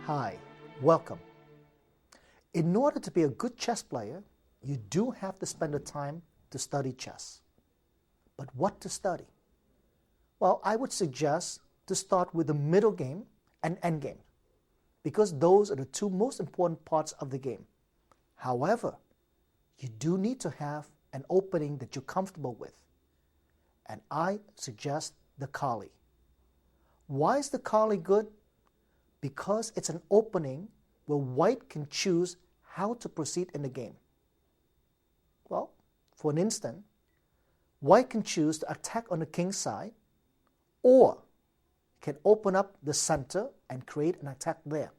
Hi, welcome. In order to be a good chess player, you do have to spend the time to study chess. But what to study? Well, I would suggest to start with the middle game and end game, because those are the two most important parts of the game. However, you do need to have an opening that you're comfortable with. And I suggest the Colle. Why is the Colle good? Because it's an opening where white can choose how to proceed in the game. Well, for an instant, white can choose to attack on the king's side, or can open up the center and create an attack there.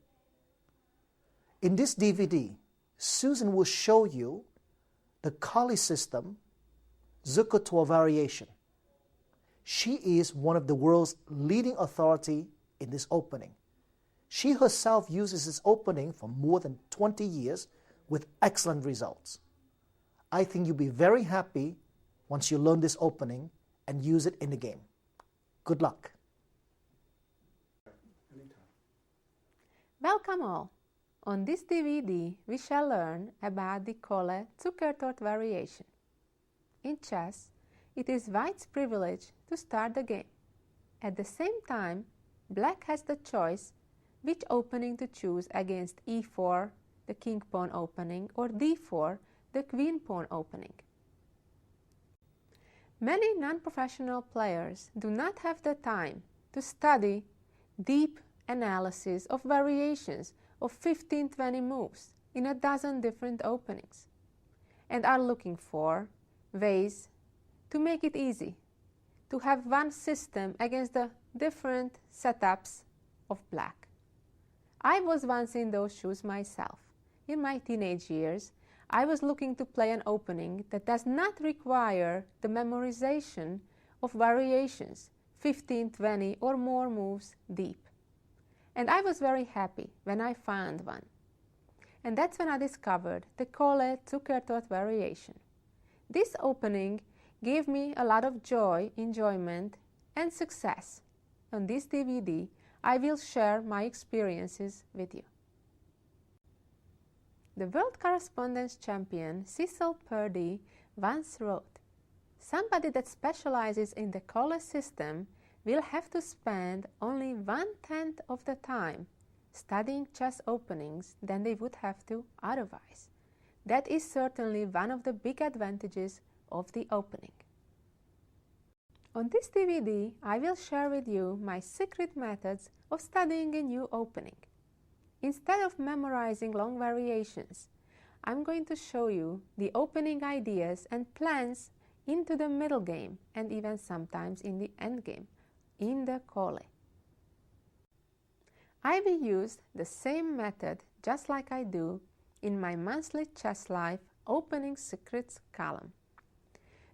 In this DVD, Susan will show you the Colle system, Zukertort variation. She is one of the world's leading authority in this opening. She herself uses this opening for more than 20 years with excellent results. I think you'll be very happy once you learn this opening and use it in the game. Good luck. Welcome all. On this DVD, we shall learn about the Colle Zukertort variation. In chess, it is white's privilege to start the game. At the same time, black has the choice which opening to choose against e4, the king pawn opening, or d4, the queen pawn opening. Many non-professional players do not have the time to study deep analysis of variations of 15-20 moves in a dozen different openings, and are looking for ways to make it easy, to have one system against the different setups of black. I was once in those shoes myself. In my teenage years, I was looking to play an opening that does not require the memorization of variations 15, 20 or more moves deep. And I was very happy when I found one. And that's when I discovered the Colle Zukertort variation. This opening gave me a lot of joy, enjoyment, and success. On this DVD, I will share my experiences with you. The world correspondence champion Cecil Purdy once wrote, "Somebody that specializes in the Colle system will have to spend only 1/10 of the time studying chess openings than they would have to otherwise. That is certainly one of the big advantages of the opening." On this DVD, I will share with you my secret methods of studying a new opening. Instead of memorizing long variations, I'm going to show you the opening ideas and plans into the middle game and even sometimes in the end game, in the Colle. I will use the same method just like I do in my monthly Chess Life Opening Secrets column.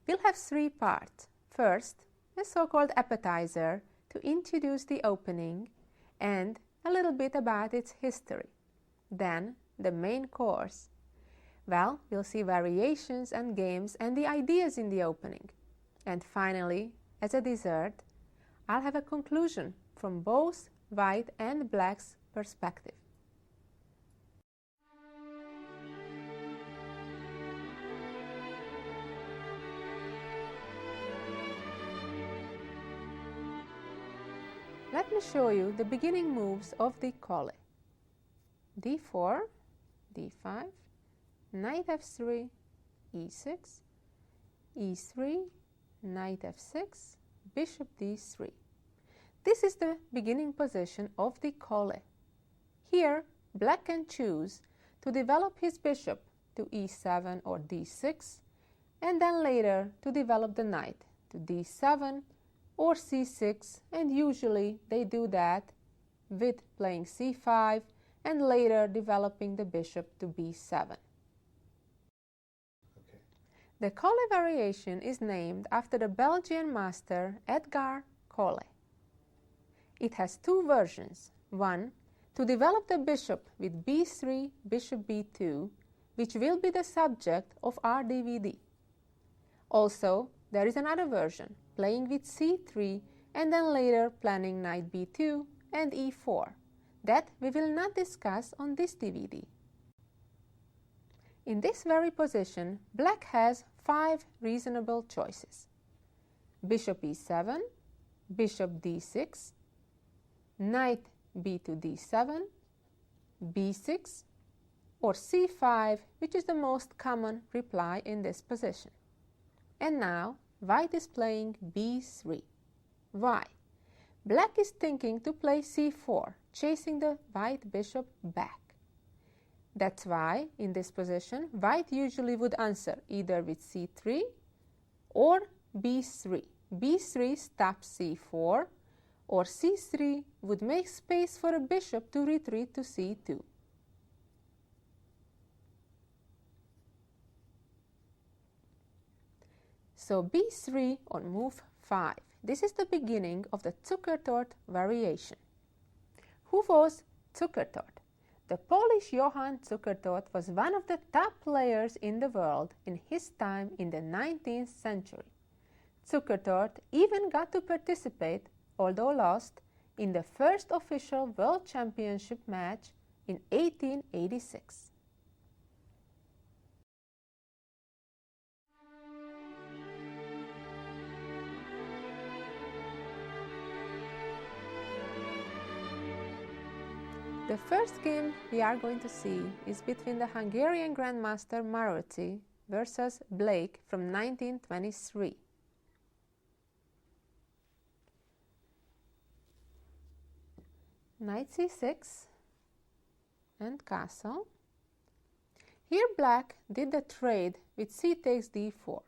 We'll have 3 parts. First, a so-called appetizer to introduce the opening and a little bit about its history. Then, the main course. Well, we'll see variations and games and the ideas in the opening. And finally, as a dessert, I'll have a conclusion from both white and black's perspective. Let me show you the beginning moves of the Colle. d4, d5, knight f3, e6, e3, knight f6, bishop d3. This is the beginning position of the Colle. Here, black can choose to develop his bishop to e7 or d6, and then later to develop the knight to d7 or c6, and usually they do that with playing c5 and later developing the bishop to b7. The Colle variation is named after the Belgian master Edgar Colle. It has 2 versions. One, to develop the bishop with b3, bishop b2, which will be the subject of our DVD. Also, there is another version, playing with c3 and then later planning knight b2 and e4. that we will not discuss on this DVD. In this very position, black has 5 reasonable choices: bishop e7, bishop d6, knight b to d7, b6, or c5, which is the most common reply in this position. And now white is playing b3. Why? Black is thinking to play c4, chasing the white bishop back. That's why, in this position, white usually would answer either with c3 or b3. b3 stops c4, or c3 would make space for a bishop to retreat to c2. So b3 on move 5. This is the beginning of the Zukertort variation. Who was Zukertort? The Polish Johann Zukertort was one of the top players in the world in his time in the 19th century. Zukertort even got to participate, although lost, in the first official World Championship match in 1886. The first game we are going to see is between the Hungarian Grandmaster Maroczy versus Blake from 1923. Knight c6 and castle. Here black did the trade with c takes d4.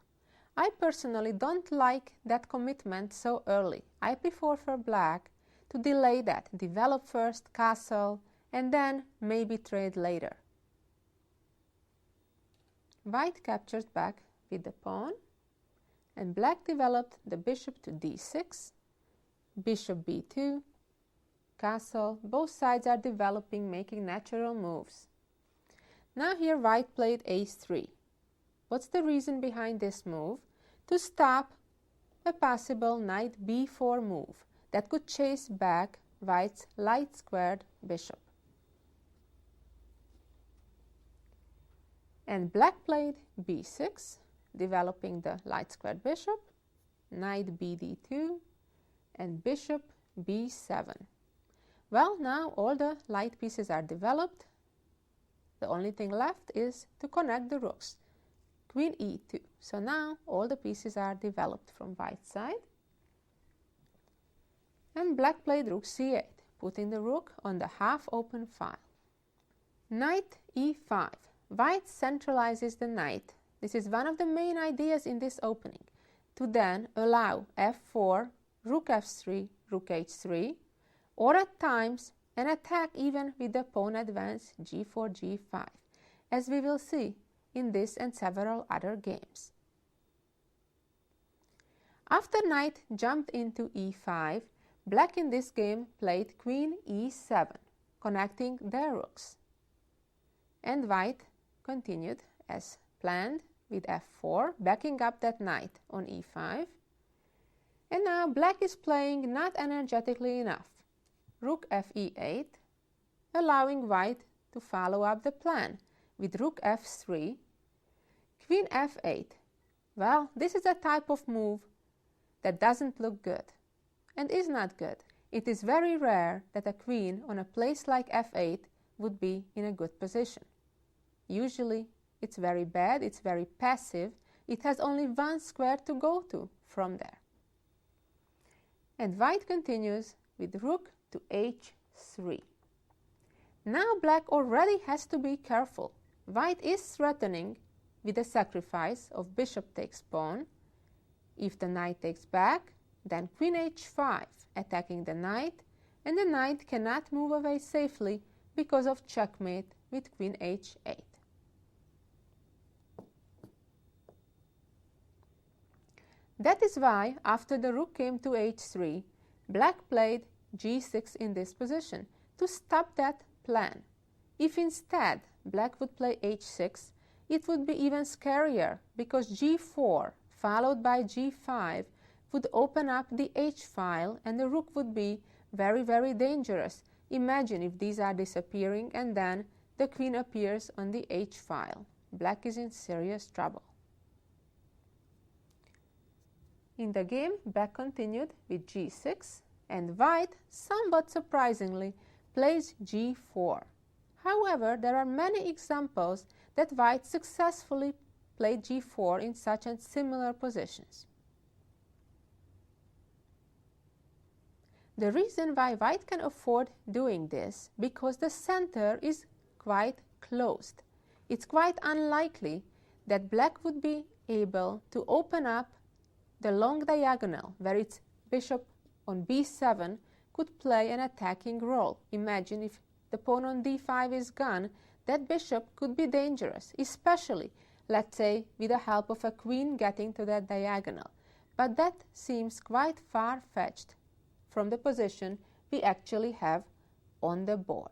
I personally don't like that commitment so early. I prefer for black to delay that, develop first castle, and then maybe trade later. White captured back with the pawn, and black developed the bishop to d6, bishop b2, castle. Both sides are developing, making natural moves. Now here white played a3. What's the reason behind this move? To stop a possible knight b4 move that could chase back white's light squared bishop. And black played b6, developing the light squared bishop, knight bd2, and bishop b7. Well, now all the light pieces are developed. The only thing left is to connect the rooks. Queen e2. So now all the pieces are developed from white side. And black played rook c8, putting the rook on the half-open file. Knight e5. White centralizes the knight. This is one of the main ideas in this opening, to then allow f4, rook f3, rook h3, or at times an attack even with the pawn advance g4, g5, as we will see in this and several other games. After knight jumped into e5, black in this game played queen e7, connecting their rooks. And white continued as planned with f4, backing up that knight on e5. And now black is playing not energetically enough. Rook fe8, allowing white to follow up the plan with rook f3, queen f8. Well, this is a type of move that doesn't look good and is not good. It is very rare that a queen on a place like f8 would be in a good position. Usually it's very bad, it's very passive, it has only one square to go to from there. And white continues with rook to h3. Now black already has to be careful. White is threatening with the sacrifice of bishop takes pawn. If the knight takes back, then queen h5, attacking the knight, and the knight cannot move away safely because of checkmate with queen h8. That is why, after the rook came to h3, black played g6 in this position to stop that plan. If instead black would play h6, it would be even scarier because g4 followed by g5 would open up the h file and the rook would be very, very dangerous Imagine if these are disappearing and then the queen appears on the h file. Black is in serious trouble. In the game, black continued with g6, and white, somewhat surprisingly, plays g4. However, there are many examples that white successfully played g4 in such and similar positions. The reason why white can afford doing this, because the center is quite closed. It's quite unlikely that black would be able to open up the long diagonal where its bishop on b7 could play an attacking role. Imagine if the pawn on d5 is gone, that bishop could be dangerous, especially, let's say, with the help of a queen getting to that diagonal. But that seems quite far-fetched from the position we actually have on the board.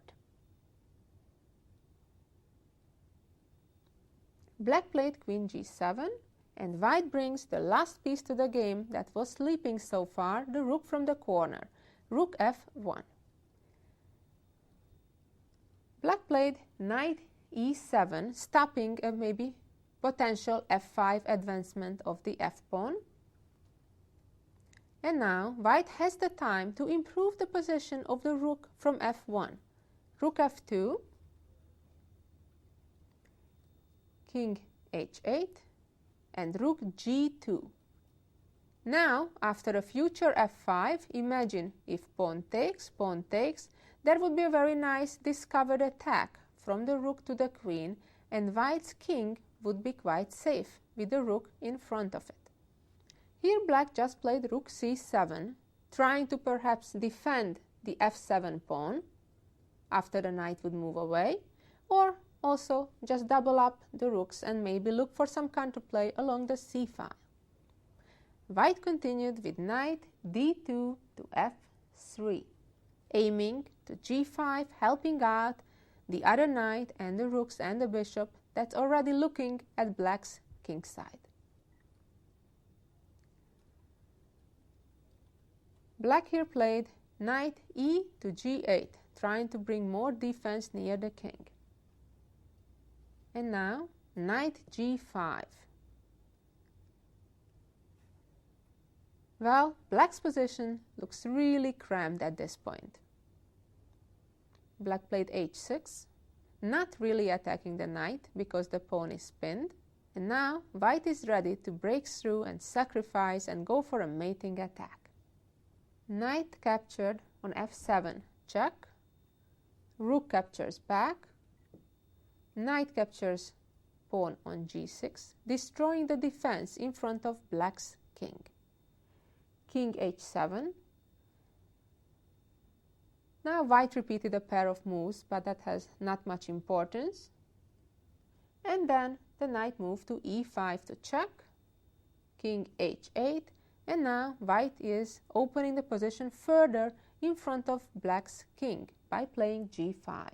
Black played queen g7, and white brings the last piece to the game that was sleeping so far, the rook from the corner, rook f1. Black played knight e7, stopping a maybe potential f5 advancement of the f-pawn. And now white has the time to improve the position of the rook from f1. Rook f2, king h8, and rook g2. Now, after a future f5, imagine if pawn takes, there would be a very nice discovered attack from the rook to the queen, and white's king would be quite safe with the rook in front of it. Here black just played rook c7, trying to perhaps defend the f7 pawn after the knight would move away, or also just double up the rooks and maybe look for some counterplay along the c file. White continued with knight d2 to f3, aiming to g5, helping out the other knight and the rooks and the bishop that's already looking at black's king side. Black here played knight e to g8, trying to bring more defense near the king. And now, knight g5. Well, black's position looks really cramped at this point. Black played h6, not really attacking the knight because the pawn is pinned. And now, white is ready to break through and sacrifice and go for a mating attack. Knight captured on f7, check. Rook captures back. Knight captures pawn on g6, destroying the defense in front of black's king. King h7. Now white repeated a pair of moves, but that has not much importance. And then the knight moved to e5 to check. King h8. And now white is opening the position further in front of black's king by playing g5.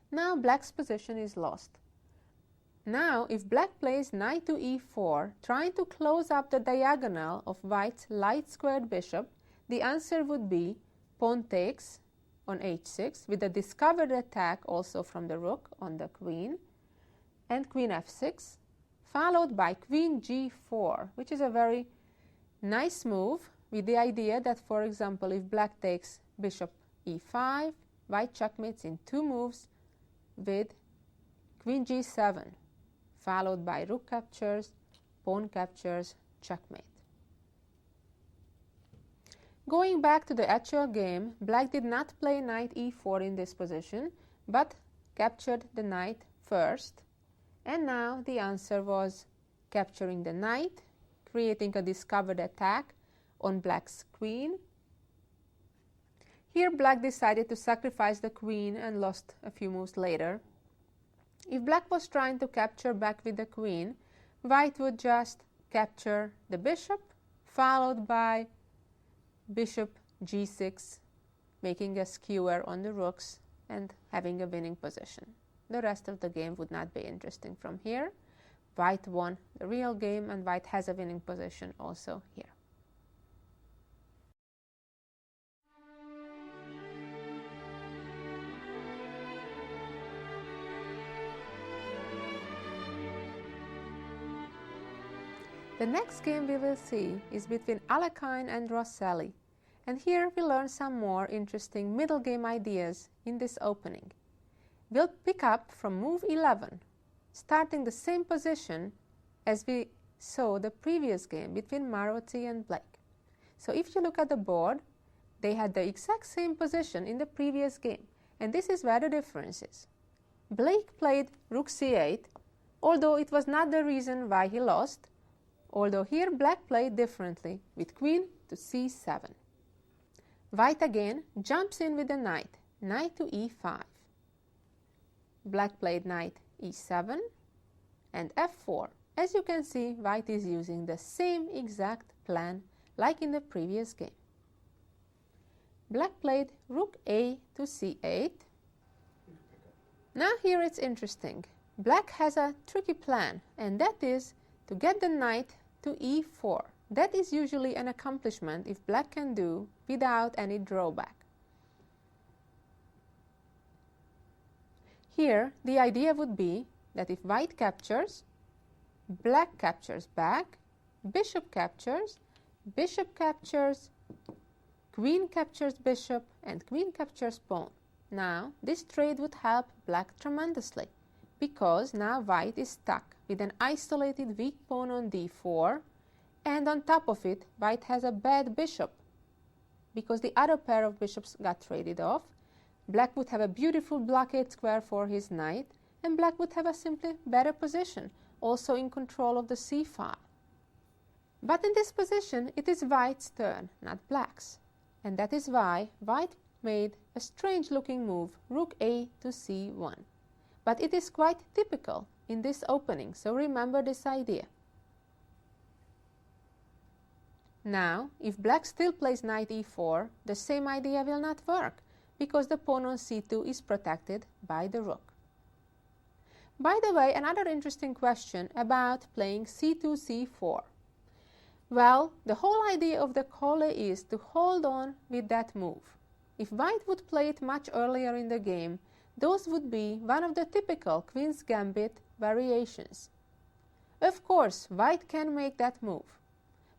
Now black's position is lost. Now if black plays knight to e4, trying to close up the diagonal of white's light squared bishop, the answer would be pawn takes on h6 with a discovered attack also from the rook on the queen, and queen f6, followed by queen g4, which is a very nice move with the idea that, for example, if black takes bishop e5, white checkmates in two moves with queen g7, followed by rook captures, pawn captures, checkmate. Going back to the actual game, black did not play knight e4 in this position, but captured the knight first. And now the answer was capturing the knight, creating a discovered attack on black's queen. Here black decided to sacrifice the queen and lost a few moves later. If black was trying to capture back with the queen, white would just capture the bishop, followed by bishop g6, making a skewer on the rooks and having a winning position. The rest of the game would not be interesting from here. White won the real game, and white has a winning position also here. The next game we will see is between Alekhine and Rosselli, and here we learn some more interesting middle game ideas in this opening. We'll pick up from move 11, starting the same position as we saw the previous game between Maroczy and Blake. So if you look at the board, they had the exact same position in the previous game, and this is where the difference is. Blake played rook c8, although it was not the reason why he lost, although here Black played differently with queen to c7. White again jumps in with the knight, knight to e5. Black played knight e7 and f4. As you can see, White is using the same exact plan like in the previous game. Black played rook a to c8. Now here it's interesting. Black has a tricky plan, and that is to get the knight to e4. That is usually an accomplishment if Black can do without any drawback. Here the idea would be that if White captures, Black captures back, bishop captures, queen captures bishop, and queen captures pawn. Now this trade would help Black tremendously, because now White is stuck with an isolated weak pawn on d4, and on top of it White has a bad bishop, because the other pair of bishops got traded off. Black would have a beautiful blockade square for his knight, and Black would have a simply better position, also in control of the c-file. But in this position it is White's turn, not Black's, and that is why White made a strange looking move, rook a to c1. But it is quite typical in this opening, so remember this idea. Now, if Black still plays knight e4, the same idea will not work, because the pawn on c2 is protected by the rook. By the way, another interesting question about playing c2, c4. Well, the whole idea of the Colle is to hold on with that move. If White would play it much earlier in the game, those would be one of the typical Queen's Gambit variations. Of course, White can make that move,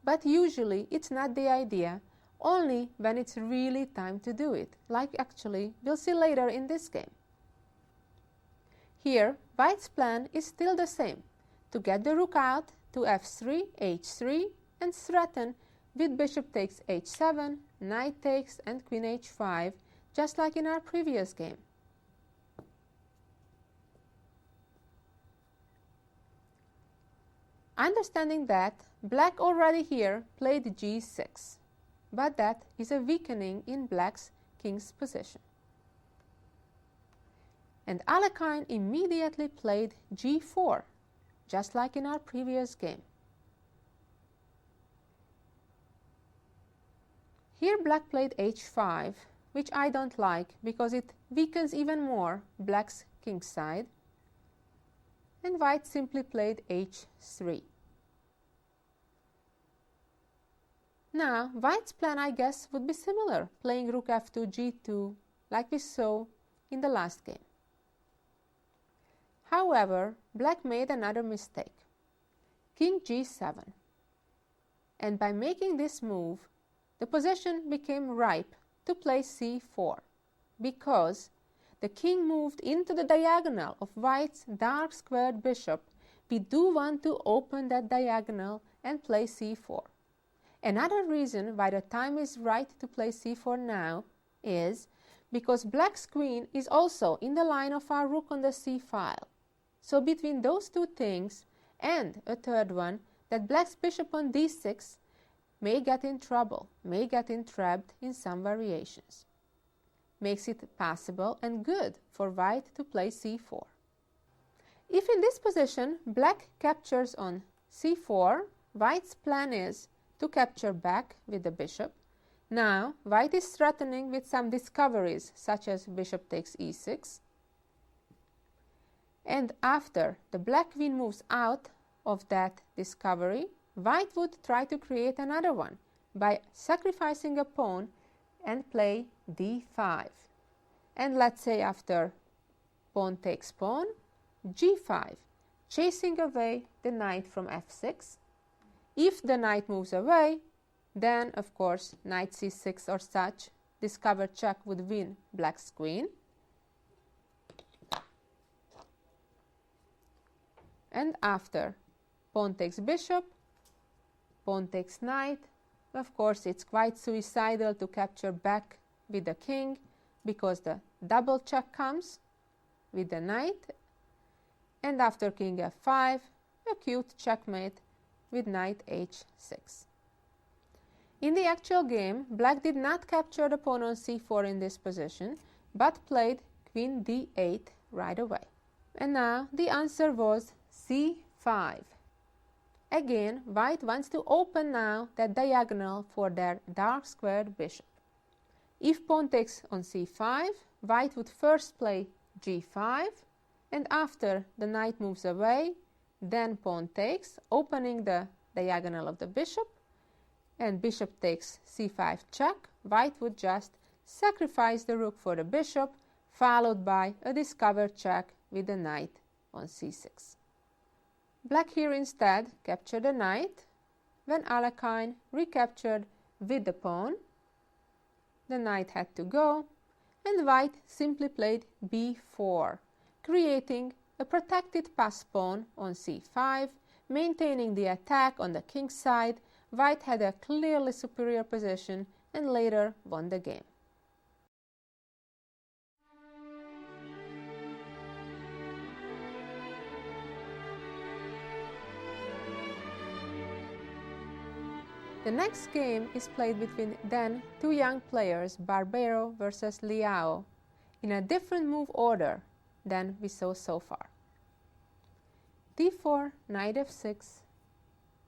but usually it's not the idea, only when it's really time to do it, like actually we'll see later in this game. Here, White's plan is still the same, to get the rook out to f3, h3, and threaten with bishop takes h7, knight takes, and queen h5, just like in our previous game. Understanding that, Black already here played g6, but that is a weakening in Black's king's position. And Alekhine immediately played g4, just like in our previous game. Here Black played h5, which I don't like because it weakens even more Black's king side, and White simply played h3. Now, White's plan, I guess, would be similar, playing rook f2, g2, like we saw in the last game. However, Black made another mistake, king g7. And by making this move, the position became ripe to play c4, because the king moved into the diagonal of White's dark squared bishop. We do want to open that diagonal and play c4. Another reason why the time is right to play c4 now is because Black's queen is also in the line of our rook on the c-file. So between those two things and a third one, that Black's bishop on d6 may get in trouble, may get entrapped in some variations. Makes it possible and good for White to play c4. If in this position Black captures on c4, White's plan is to capture back with the bishop. Now White is threatening with some discoveries, such as bishop takes e6. And after the Black queen moves out of that discovery, White would try to create another one by sacrificing a pawn and play d5. And let's say after pawn takes pawn, g5, chasing away the knight from f6. If the knight moves away, then of course knight c6 or such discovered check would win black's queen. And after pawn takes bishop, pawn takes knight. Of course, it's quite suicidal to capture back with the king because the double check comes with the knight. And after king f5, a cute checkmate with knight h6. In the actual game, black did not capture the pawn on c4 in this position, but played queen d8 right away. And now the answer was c5. Again, white wants to open now that diagonal for their dark squared bishop. If pawn takes on c5, white would first play g5, and after the knight moves away, then pawn takes, opening the diagonal of the bishop, and bishop takes c5 check. White would just sacrifice the rook for the bishop, followed by a discovered check with the knight on c6. Black here instead captured the knight, when Alekhine recaptured with the pawn. The knight had to go, and white simply played b4, creating a protected pass pawn on c5, maintaining the attack on the king's side. White had a clearly superior position and later won the game. The next game is played between then two young players, Barbero versus Liao, in a different move order than we saw so far. d4, knight f6,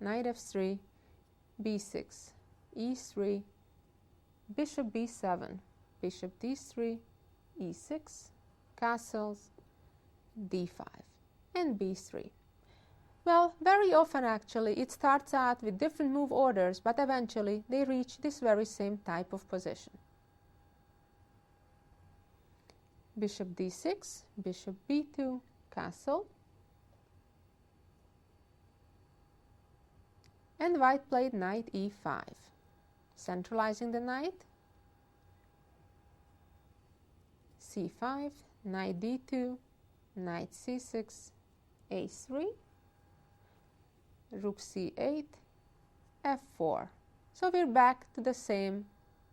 knight f3, b6, e3, bishop b7, bishop d3, e6, castles, d5, and b3. Well, very often actually it starts out with different move orders, but eventually they reach this very same type of position. Bishop d6, bishop b2, castle. And white played knight e5, centralizing the knight. c5, knight d2, knight c6, a3, rook c8, f4. So we're back to the same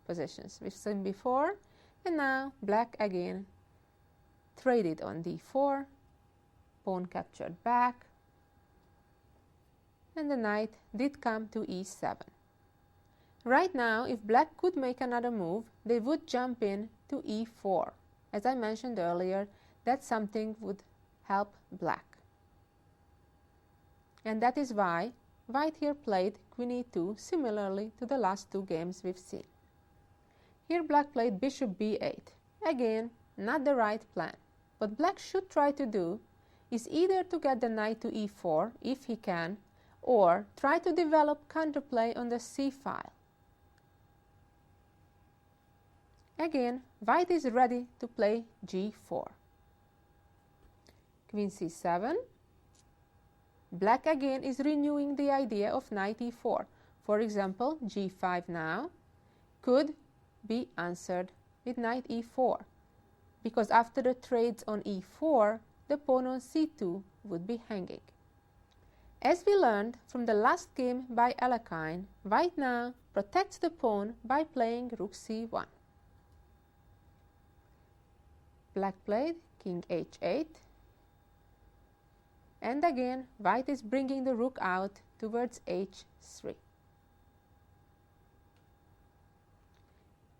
positions we've seen before, and now black again traded on d4, pawn captured back, and the knight did come to e7. Right now, if black could make another move, they would jump in to e4. As I mentioned earlier, that something would help black. And that is why white here played queen e2, similarly to the last two games we've seen. Here black played bishop b8. Again, not the right plan. What black should try to do is either to get the knight to e4, if he can, or try to develop counterplay on the c file. Again, white is ready to play g4. Queen c7. Black again is renewing the idea of knight e4. For example, g5 now could be answered with knight e4, because after the trades on e4, the pawn on c2 would be hanging. As we learned from the last game by Alekhine, white now protects the pawn by playing rook c1. Black played king h8, and again white is bringing the rook out towards h3.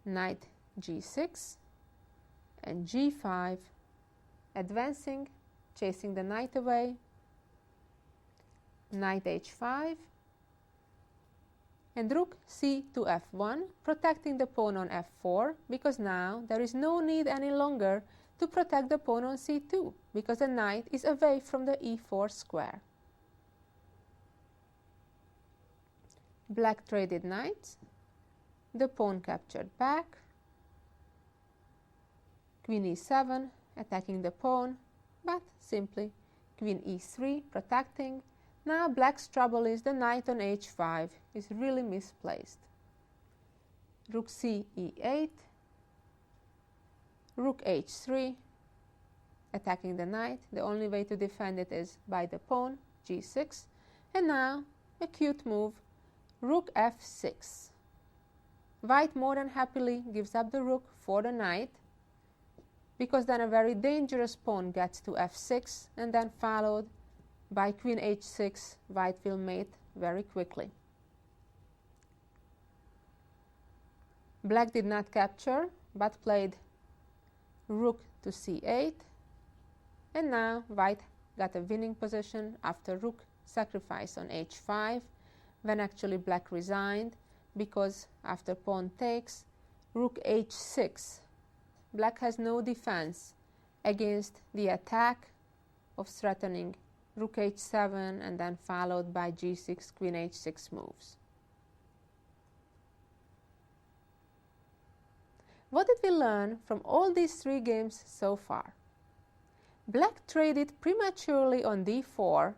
Knight g6 and g5, advancing, chasing the knight away. Knight h5 and rook c to f1, protecting the pawn on f4, because now there is no need any longer to protect the pawn on c2, because the knight is away from the e4 square. Black traded knights, the pawn captured back, queen e7 attacking the pawn, but simply queen e3 protecting, Now black's trouble is the knight on h5 is really misplaced. Rook c e8, rook h3, attacking the knight. The only way to defend it is by the pawn, g6. And now a cute move, rook f6. White more than happily gives up the rook for the knight, because then a very dangerous pawn gets to f6, and then followed by queen h6, white will mate very quickly. Black did not capture, but played rook to c8, and now white got a winning position after rook sacrifice on h5, when actually black resigned, because after pawn takes, rook h6, black has no defense against the attack of threatening rook h7 and then followed by g6, queen h6 moves. What did we learn from all these three games so far? Black traded prematurely on d4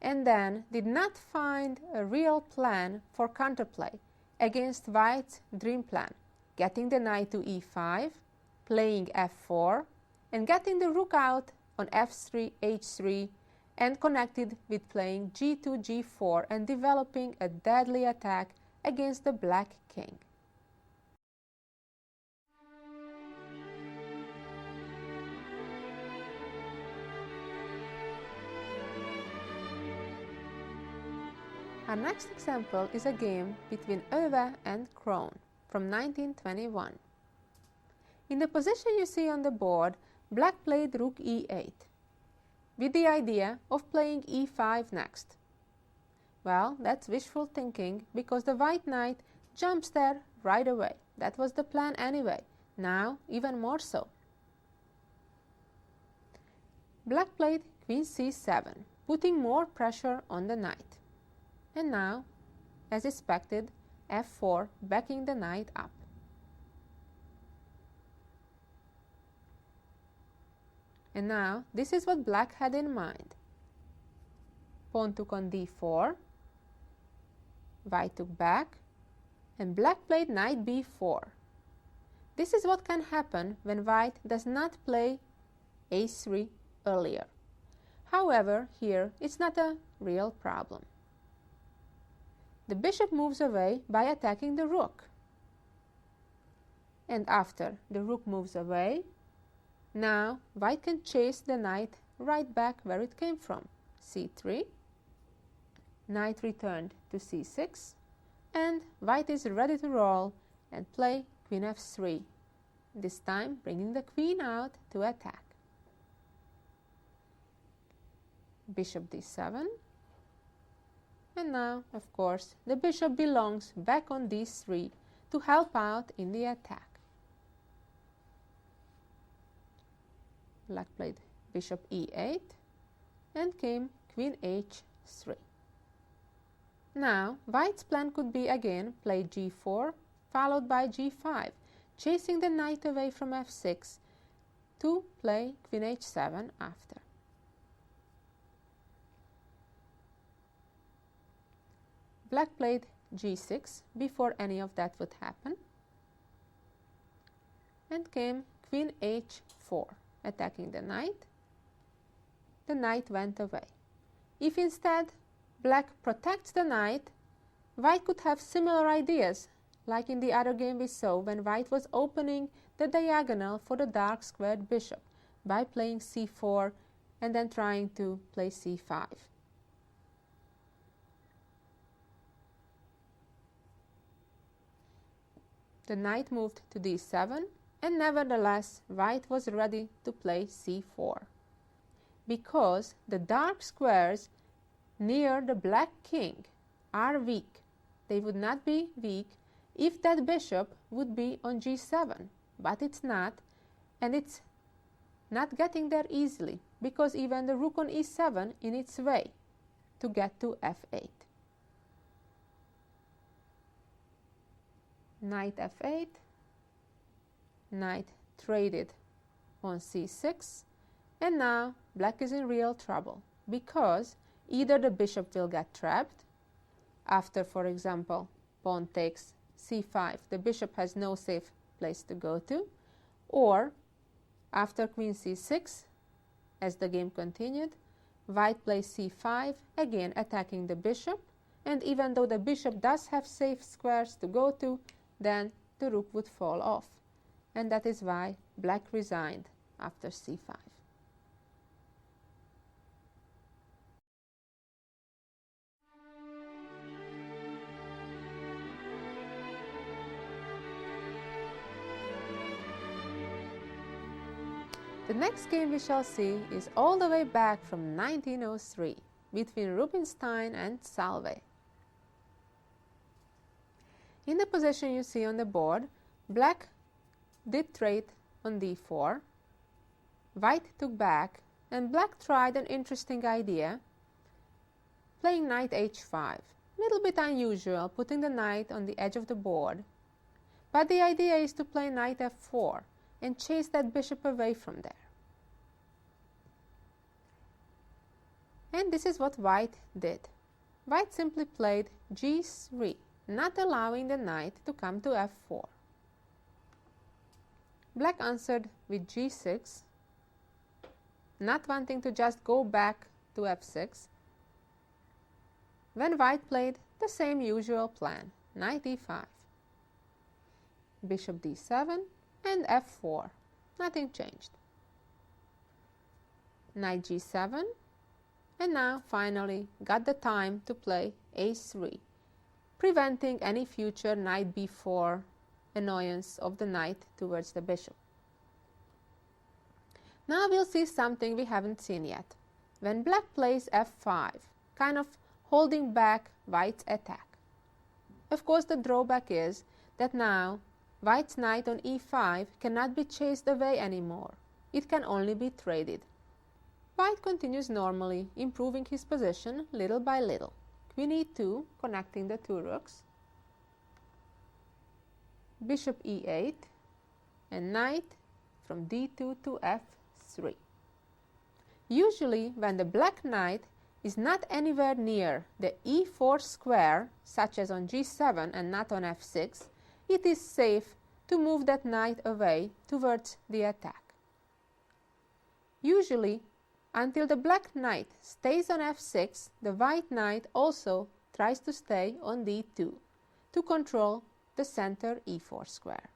and then did not find a real plan for counterplay against white's dream plan, getting the knight to e5, playing f4, and getting the rook out on f3, h3, and connected with playing g2, g4, and developing a deadly attack against the black king. Our next example is a game between Owe and Krohn from 1921. In the position you see on the board, black played rook e8, with the idea of playing e5 next. Well, that's wishful thinking, because the white knight jumps there right away. That was the plan anyway, now even more so. Black played queen c7, putting more pressure on the knight. And now, as expected, f4, backing the knight up. And now, this is what black had in mind. Pawn took on d4, white took back, and black played knight b4. This is what can happen when white does not play a3 earlier. However, here it's not a real problem. The bishop moves away by attacking the rook. And after the rook moves away, now white can chase the knight right back where it came from. c3, knight returned to c6, and white is ready to roll and play queen f3, this time bringing the queen out to attack. Bishop d7. And now, of course, the bishop belongs back on d3 to help out in the attack. Black played bishop e8 and came queen h3. Now, white's plan could be again play g4 followed by g5, chasing the knight away from f6 to play queen h7 after. Black played g6 before any of that would happen, and came queen h4, attacking the knight. The knight went away. If instead black protects the knight, white could have similar ideas, like in the other game we saw when white was opening the diagonal for the dark squared bishop by playing c4 and then trying to play c5. The knight moved to d7, and nevertheless white was ready to play c4, because the dark squares near the black king are weak. They would not be weak if that bishop would be on g7, but it's not, and it's not getting there easily, because even the rook on e7 in its way to get to f8. Knight f8, knight traded on c6, and now black is in real trouble, because Either the bishop will get trapped after, for example, pawn takes c5, the bishop has no safe place to go to, or after queen c6, as the game continued, white plays c5, again attacking the bishop, and even though the bishop does have safe squares to go to, then the rook would fall off, and that is why black resigned after c5. The next game we shall see is all the way back from 1903 between Rubinstein and Salve. In the position you see on the board, black did trade on d4, white took back, and black tried an interesting idea, playing knight h5. Little bit unusual, putting the knight on the edge of the board, but the idea is to play knight f4 and chase that bishop away from there. And this is what white did. White simply played g3, not allowing the knight to come to f4. Black answered with g6, not wanting to just go back to f6, when white played the same usual plan, knight e5, bishop d7, and f4. Nothing changed. Knight g7, and now finally got the time to play a3, preventing any future knight b4 annoyance of the knight towards the bishop. Now we'll see something we haven't seen yet. When black plays f5, kind of holding back white's attack. Of course, the drawback is that now white's knight on e5 cannot be chased away anymore. It can only be traded. White continues normally, improving his position little by little. Queen e2, connecting the two rooks, bishop e8, and knight from d2 to f3. Usually, when the black knight is not anywhere near the e4 square, such as on g7 and not on f6, it is safe to move that knight away towards the attack. Usually, until the black knight stays on f6, the white knight also tries to stay on d2 to control the center e4 square.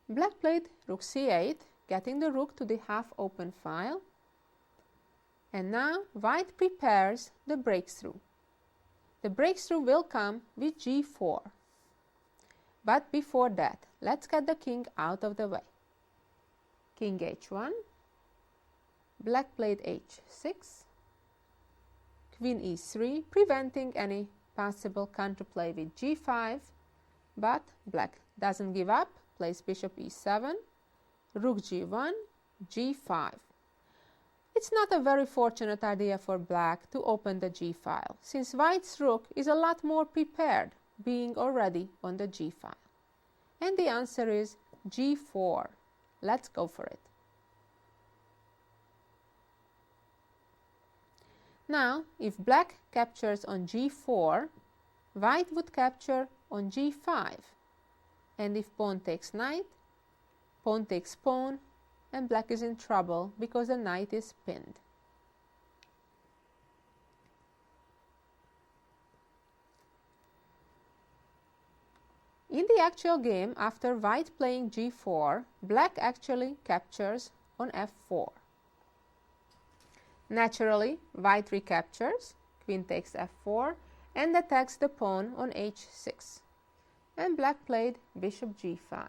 Black played rook c8, getting the rook to the half-open file, and now white prepares the breakthrough. The breakthrough will come with g4. But before that, let's get the king out of the way. King h1, black played h6, queen e3, preventing any possible counterplay with g5, but black doesn't give up, plays bishop e7, rook g1, g5. It's not a very fortunate idea for black to open the g file, since white's rook is a lot more prepared, being already on the g file. And the answer is g4. Let's go for it. Now, if black captures on g4, white would capture on g5. And if pawn takes knight, pawn takes pawn, and black is in trouble because the knight is pinned. In the actual game, after white playing g4, black actually captures on f4. Naturally, white recaptures, queen takes f4, and attacks the pawn on h6. And black played bishop g5,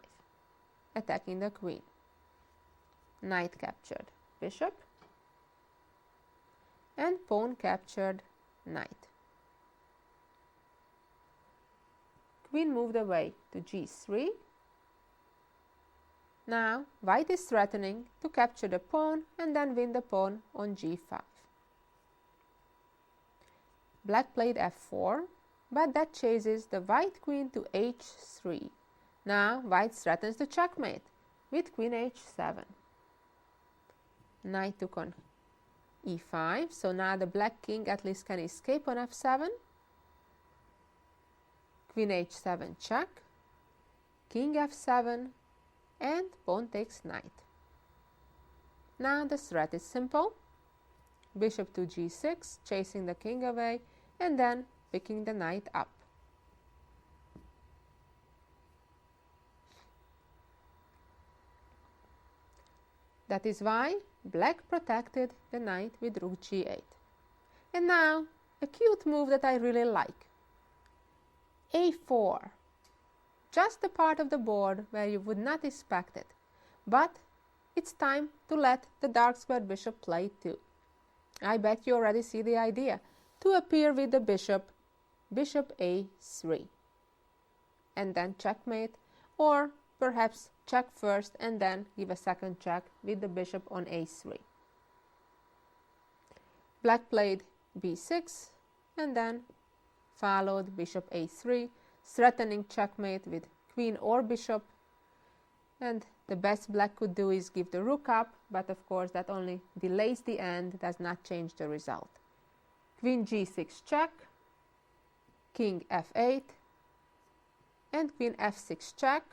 attacking the queen. Knight captured bishop, and pawn captured knight. Queen moved away to g3. Now white is threatening to capture the pawn and then win the pawn on g5. Black played f4, but that chases the white queen to h3. Now white threatens to checkmate with queen h7. knight took on e5, so now the black king at least can escape on f7. Queen h7 check, king f7, and pawn takes knight. Now the threat is simple. Bishop to g6, chasing the king away, and then picking the knight up. That is why black protected the knight with rook g8. And now a cute move that I really like. a4. Just the part of the board where you would not expect it. But it's time to let the dark squared bishop play too. I bet you already see the idea. To appear with the bishop, bishop a3. And then checkmate, or perhaps check first and then give a second check with the bishop on a3. Black played b6 and then followed bishop a3, threatening checkmate with queen or bishop. And the best black could do is give the rook up, but of course that only delays the end, does not change the result. Queen g6 check, king f8, and queen f6 check,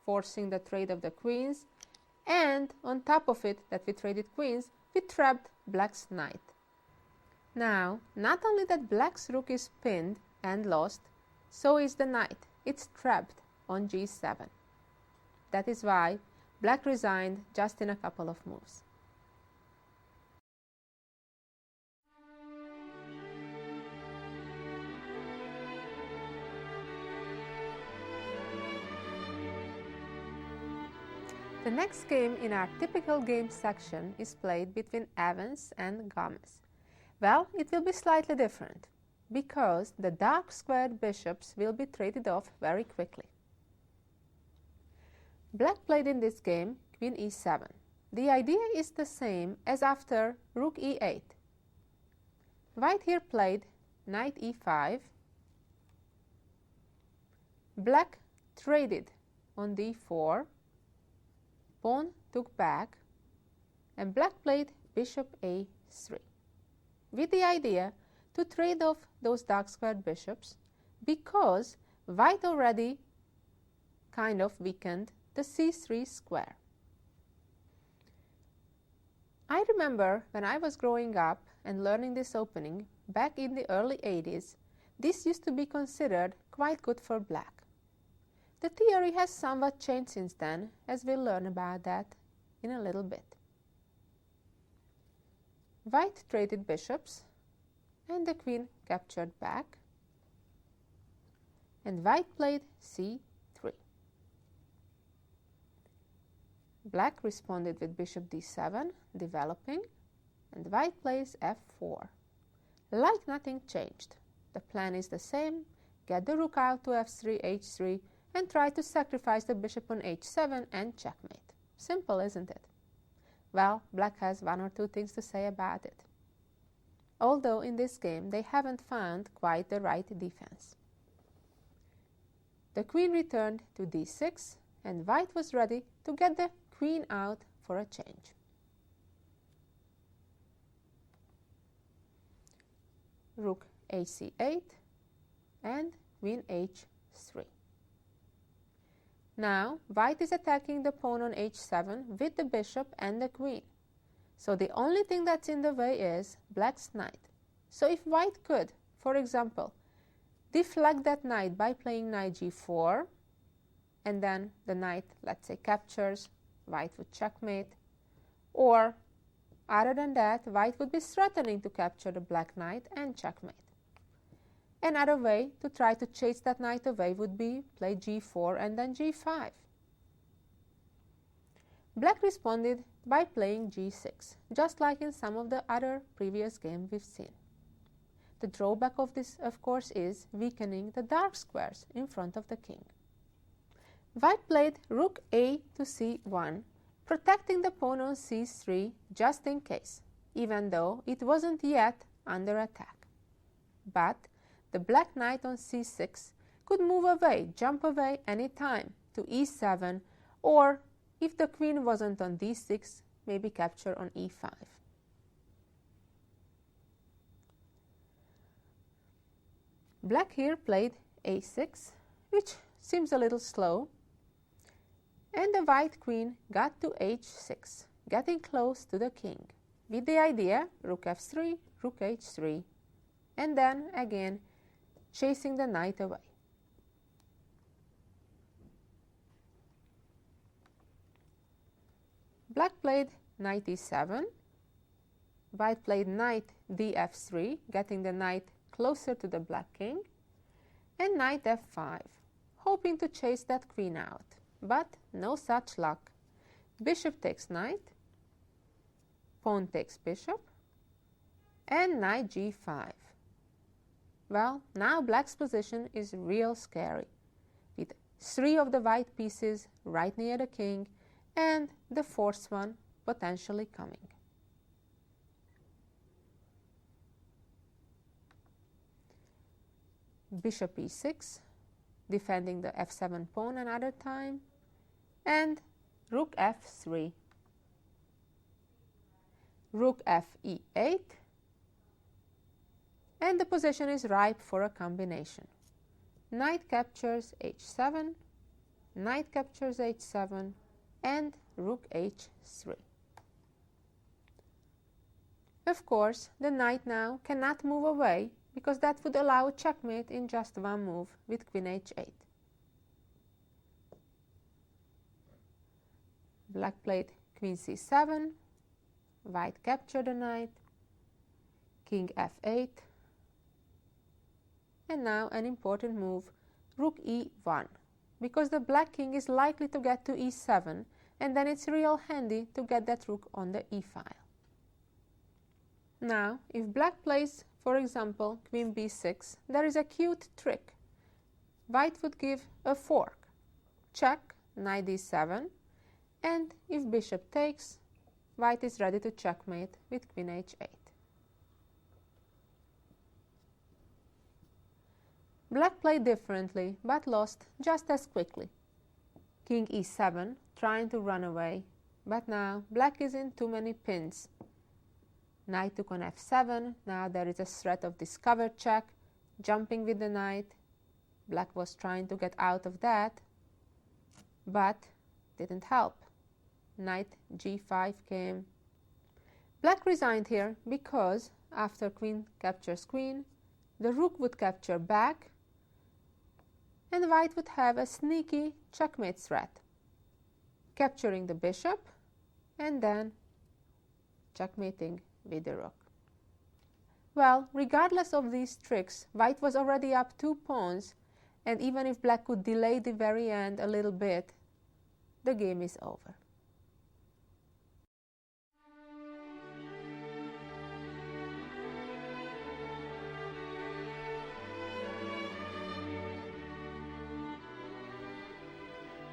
forcing the trade of the queens, and on top of it, that we traded queens, we trapped black's knight. Now, not only that black's rook is pinned and lost, so is the knight. It's trapped on g7. That is why black resigned just in a couple of moves. The next game in our typical game section is played between Evans and Gomez. Well, it will be slightly different, because the dark squared bishops will be traded off very quickly. Black played in this game queen e7. The idea is the same as after rook e8. White here played knight e5. Black traded on d4. Pawn took back, and black played bishop a3, with the idea to trade off those dark squared bishops, because white already kind of weakened the c3 square. I remember when I was growing up and learning this opening back in the early 80s, this used to be considered quite good for black. The theory has somewhat changed since then, as we'll learn about that in a little bit. White traded bishops, and the queen captured back, and white played c3. Black responded with bishop d7, developing, and white plays f4. Like nothing changed. The plan is the same: get the rook out to f3, h3, and try to sacrifice the bishop on h7 and checkmate. Simple, isn't it? Well, black has one or two things to say about it. Although in this game they haven't found quite the right defense. The queen returned to d6, and white was ready to get the queen out for a change. Rook ac8 and queen h3. Now, white is attacking the pawn on h7 with the bishop and the queen. So the only thing that's in the way is black's knight. So if white could, for example, deflect that knight by playing knight g4, and then the knight, let's say, captures, white would checkmate, or other than that, white would be threatening to capture the black knight and checkmate. Another way to try to chase that knight away would be play g4 and then g5. Black responded by playing g6, just like in some of the other previous games we've seen. The drawback of this, of course, is weakening the dark squares in front of the king. White played rook a to c1, protecting the pawn on c3 just in case, even though it wasn't yet under attack. But the black knight on c6 could move away, jump away any time to e7, or if the queen wasn't on d6, maybe capture on e5. Black here played a6, which seems a little slow, and the white queen got to h6, getting close to the king, with the idea rook f3, rook h3, and then again chasing the knight away. Black played knight e7, white played knight df3, getting the knight closer to the black king, and knight f5, hoping to chase that queen out, but no such luck. Bishop takes knight, pawn takes bishop, and knight g5. Well, now black's position is real scary, with 3 of the white pieces right near the king, and the 4th one potentially coming. Bishop e6, defending the f7 pawn another time, and rook f3. Rook fe8, and the position is ripe for a combination. Knight captures h7, knight captures h7, and rook h3. Of course, the knight now cannot move away, because that would allow a checkmate in just one move with queen h8. Black played queen c7, white captured the knight, king f8, and now an important move, rook e1, because the black king is likely to get to e7, and then it's real handy to get that rook on the e-file. Now, if black plays, for example, queen b6, there is a cute trick. White would give a fork, check, knight d7, and if bishop takes, white is ready to checkmate with queen h8. Black played differently, but lost just as quickly. King e7, trying to run away, but now black is in too many pins. Knight took on f7, now there is a threat of discovered check, jumping with the knight. Black was trying to get out of that, but didn't help. Knight g5 came. Black resigned here because after queen captures queen, the rook would capture back, and white would have a sneaky checkmate threat, capturing the bishop and then checkmating with the rook. Well, regardless of these tricks, white was already up 2 pawns, and even if black could delay the very end a little bit, the game is over.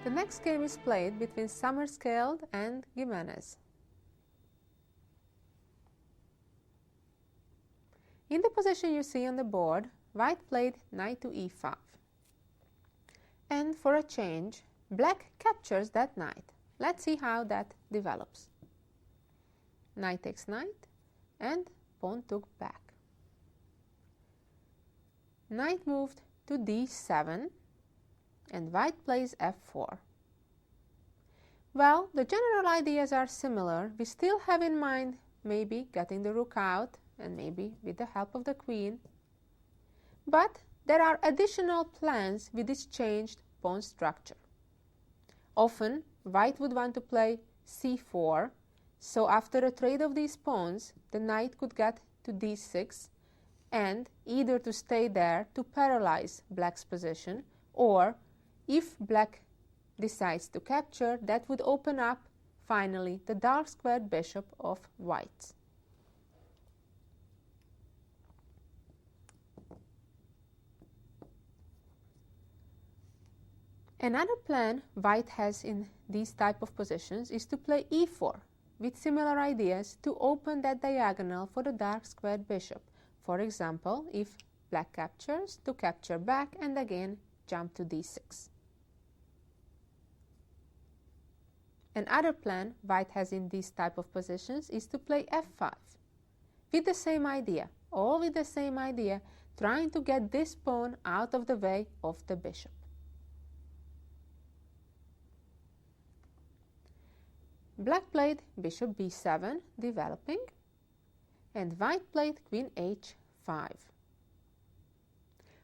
The next game is played between Summerscaled and Gimenez. In the position you see on the board, white played knight to e5. And for a change, black captures that knight. Let's see how that develops. Knight takes knight, and pawn took back. Knight moved to d7, and white plays f4. Well, the general ideas are similar. We still have in mind maybe getting the rook out, and maybe with the help of the queen. But there are additional plans with this changed pawn structure. Often, white would want to play c4, so after a trade of these pawns, the knight could get to d6, and either to stay there to paralyze black's position, or if black decides to capture, that would open up, finally, the dark squared bishop of white. Another plan white has in these type of positions is to play e4 with similar ideas to open that diagonal for the dark squared bishop. For example, if black captures, to capture back and again jump to d6. Another plan white has in these type of positions is to play f5 with the same idea, all with the same idea, trying to get this pawn out of the way of the bishop. Black played bishop b7, developing, and white played queen h5.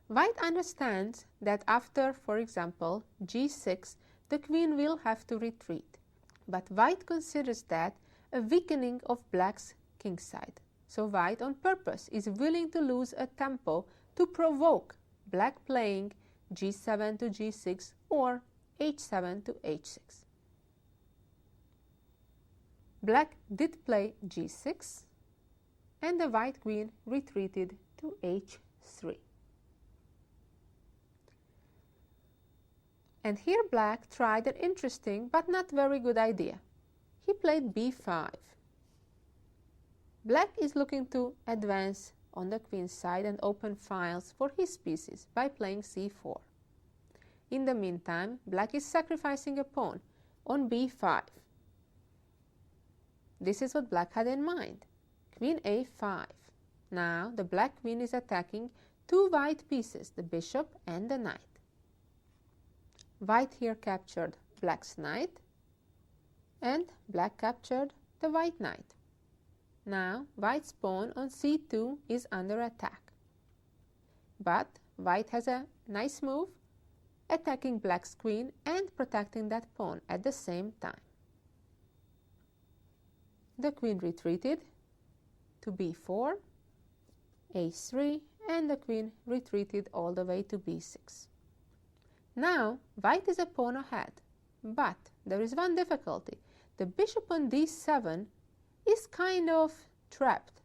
White understands that after, for example, g6, the queen will have to retreat, but white considers that a weakening of black's kingside. So white on purpose is willing to lose a tempo to provoke black playing g7 to g6 or h7 to h6. Black did play g6, and the white queen retreated to h3. And here black tried an interesting but not very good idea. He played b5. Black is looking to advance on the queen's side and open files for his pieces by playing c4. In the meantime, black is sacrificing a pawn on b5. This is what black had in mind. Queen a5. Now the black queen is attacking two white pieces, the bishop and the knight. White here captured black's knight, and black captured the white knight. Now white's pawn on c2 is under attack. But white has a nice move, attacking black's queen and protecting that pawn at the same time. The queen retreated to b4, a3, and the queen retreated all the way to b6. Now white is a pawn ahead, but there is one difficulty. The bishop on d7 is kind of trapped.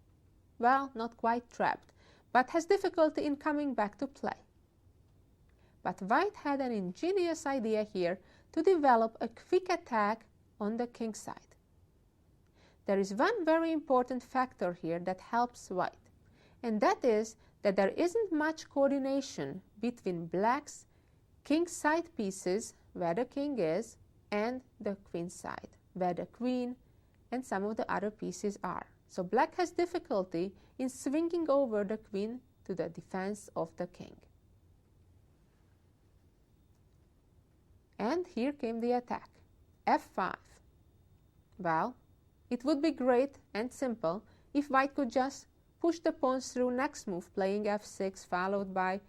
Well, not quite trapped, but has difficulty in coming back to play. But white had an ingenious idea here to develop a quick attack on the king side. There is one very important factor here that helps white, and that is that there isn't much coordination between black's king side pieces, where the king is, and the queen side, where the queen and some of the other pieces are. So black has difficulty in swinging over the queen to the defense of the king. And here came the attack, f5. Well, it would be great and simple if white could just push the pawns through next move, playing f6, followed by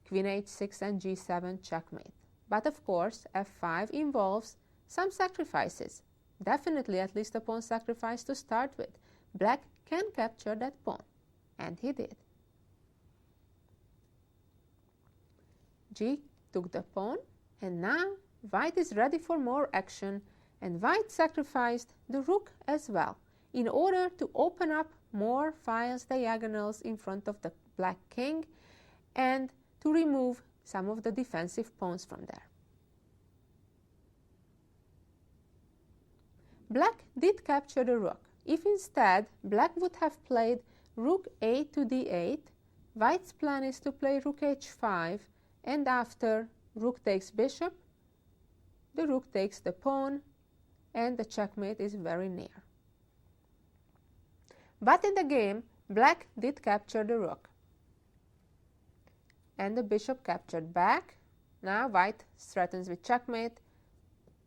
queen h6 and g7 checkmate. But of course, f5 involves some sacrifices. Definitely at least a pawn sacrifice to start with. Black can capture that pawn, and he did. G took the pawn, and now white is ready for more action, and white sacrificed the rook as well in order to open up more files, diagonals in front of the black king, and to remove some of the defensive pawns from there. Black did capture the rook. If instead black would have played rook a to d8, white's plan is to play rook h5, and after rook takes bishop, the rook takes the pawn, and the checkmate is very near. But in the game, black did capture the rook, and the bishop captured back. Now white threatens with checkmate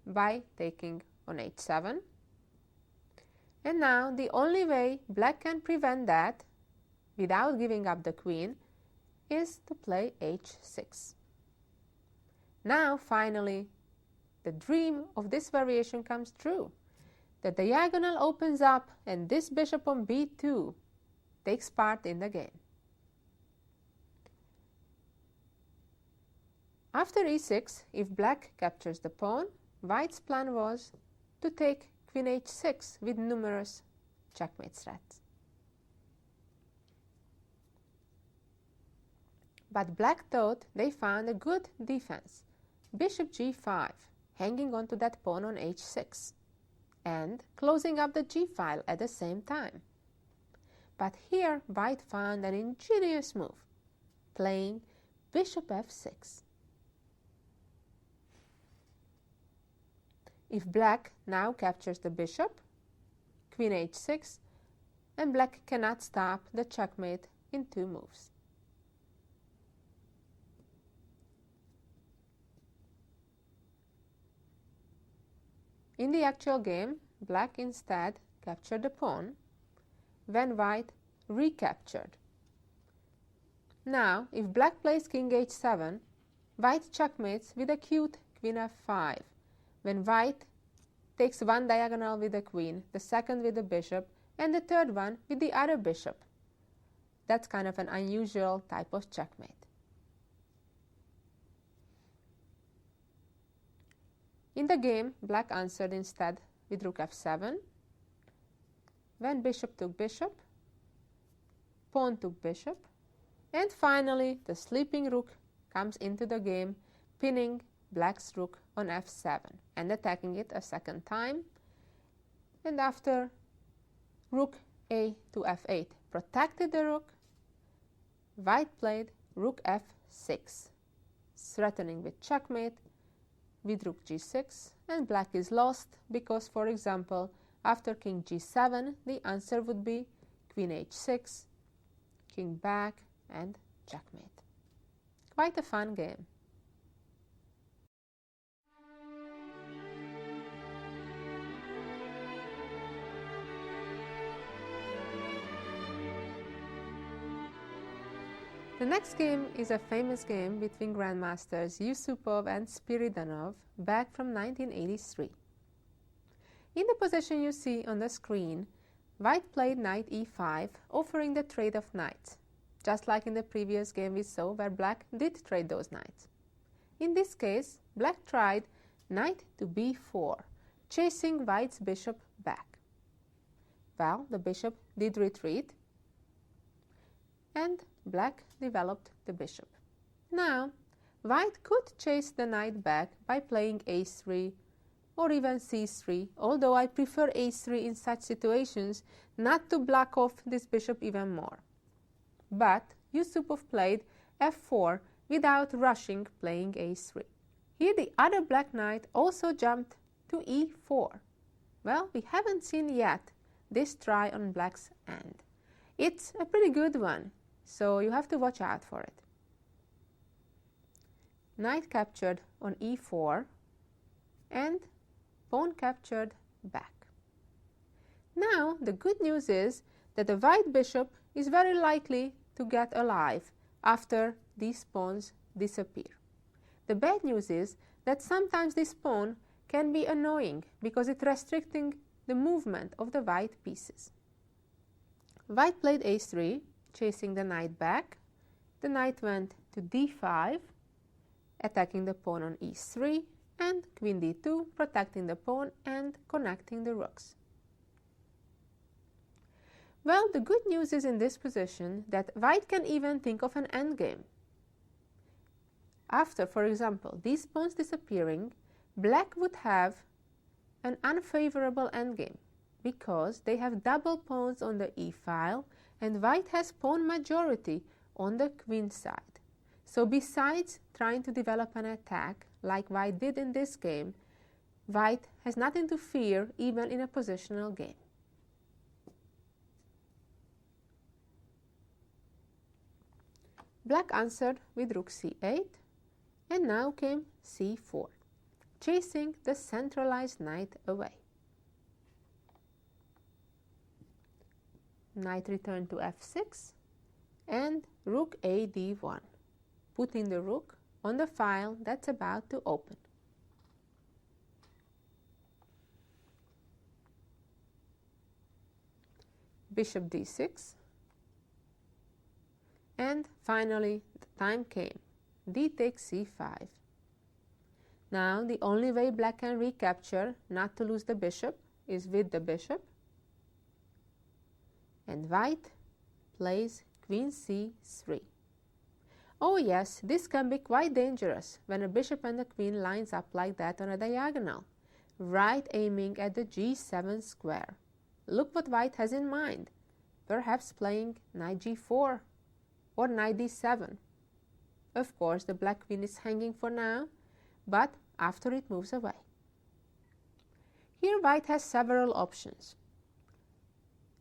by taking on h7. And now the only way black can prevent that without giving up the queen is to play h6. Now finally the dream of this variation comes true. The diagonal opens up and this bishop on b2 takes part in the game. After e6, if black captures the pawn, white's plan was to take queen h6 with numerous checkmate threats. But black thought they found a good defense. Bishop g5, hanging on to that pawn on h6, and closing up the g file at the same time. But here white found an ingenious move, playing bishop f6. if black now captures the bishop, queen h6, and black cannot stop the checkmate in 2 moves. In the actual game, black instead captured the pawn, when white recaptured. Now, if black plays king h7, white checkmates with a cute queen f5, when white takes one diagonal with the queen, the second with the bishop, and the third one with the other bishop. That's kind of an unusual type of checkmate. In the game, black answered instead with rook f7, when bishop took bishop, pawn took bishop, and finally the sleeping rook comes into the game, pinning black's rook on f7 and attacking it a second time. And after rook a to f8 protected the rook, white played rook f6, threatening with checkmate with rook g6, and black is lost because, for example, after king g7, the answer would be queen h6, king back, and checkmate. Quite a fun game. The next game is a famous game between grandmasters Yusupov and Spiridonov back from 1983. In the position you see on the screen, white played knight e5, offering the trade of knights, just like in the previous game we saw where black did trade those knights. In this case, black tried knight to b4, chasing white's bishop back. Well, the bishop did retreat, and black developed the bishop. Now, white could chase the knight back by playing a3 or even c3, although I prefer a3 in such situations not to block off this bishop even more. But Yusupov played f4 without rushing playing a3. Here the other black knight also jumped to e4. Well, we haven't seen yet this try on black's end. It's a pretty good one, so you have to watch out for it. Knight captured on e4 and pawn captured back. Now the good news is that the white bishop is very likely to get alive after these pawns disappear. The bad news is that sometimes this pawn can be annoying because it's restricting the movement of the white pieces. White played a3, chasing the knight back. The knight went to d5, attacking the pawn on e3, and queen d2, protecting the pawn and connecting the rooks. Well, the good news is in this position that white can even think of an endgame. After, for example, these pawns disappearing, black would have an unfavorable endgame because they have double pawns on the e-file and white has pawn majority on the queen side. So besides trying to develop an attack like white did in this game, white has nothing to fear even in a positional game. Black answered with rook c8, and now came c4, chasing the centralized knight away. Knight returned to f6, and rook a d1, putting the rook on the file that's about to open. Bishop d6, and finally the time came. D takes c5. Now the only way black can recapture, not to lose the bishop, is with the bishop. And white plays queen c3. Oh yes, this can be quite dangerous when a bishop and a queen lines up like that on a diagonal, right aiming at the g7 square. Look what white has in mind, perhaps playing knight g4 or knight d7. Of course, the black queen is hanging for now, but after it moves away. Here white has several options.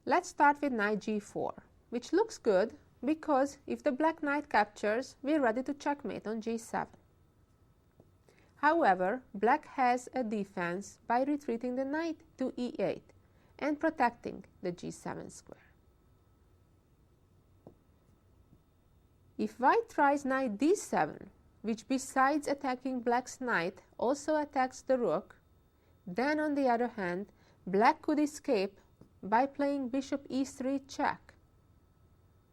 Let's start with knight g4, which looks good because if the black knight captures, we're ready to checkmate on g7. However, black has a defense by retreating the knight to e8 and protecting the g7 square. If white tries knight d7, which besides attacking black's knight also attacks the rook, then on the other hand, black could escape by playing bishop e3 check.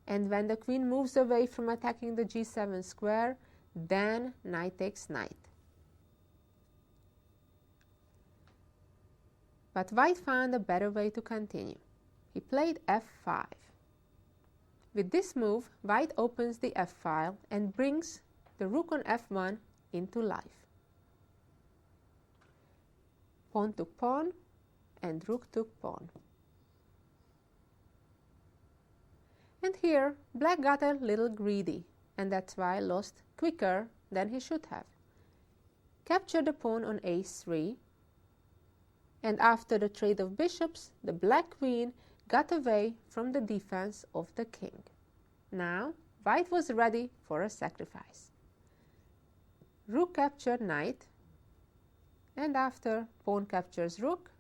And when the queen moves away from attacking the g7 square, then knight takes knight. But white found a better way to continue. He played f5. With this move, white opens the f-file and brings the rook on f1 into life. Pawn took pawn and rook took pawn. And here, black got a little greedy, and that's why lost quicker than he should have. Captured the pawn on a3, and after the trade of bishops, the black queen got away from the defense of the king. Now, white was ready for a sacrifice. Rook captured knight, and after pawn captures rook,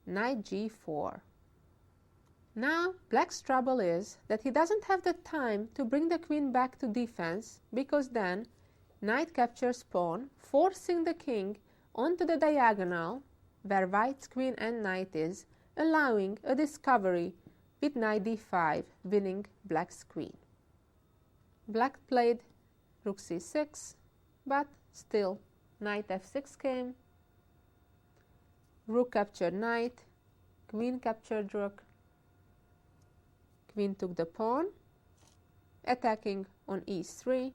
knight g4. Now, black's trouble is that he doesn't have the time to bring the queen back to defense, because then knight captures pawn, forcing the king onto the diagonal where white's queen and knight is, allowing a discovery with knight d5, winning black's queen. Black played rook c6, but still knight f6 came, rook captured knight, queen captured rook, queen took the pawn, attacking on e3,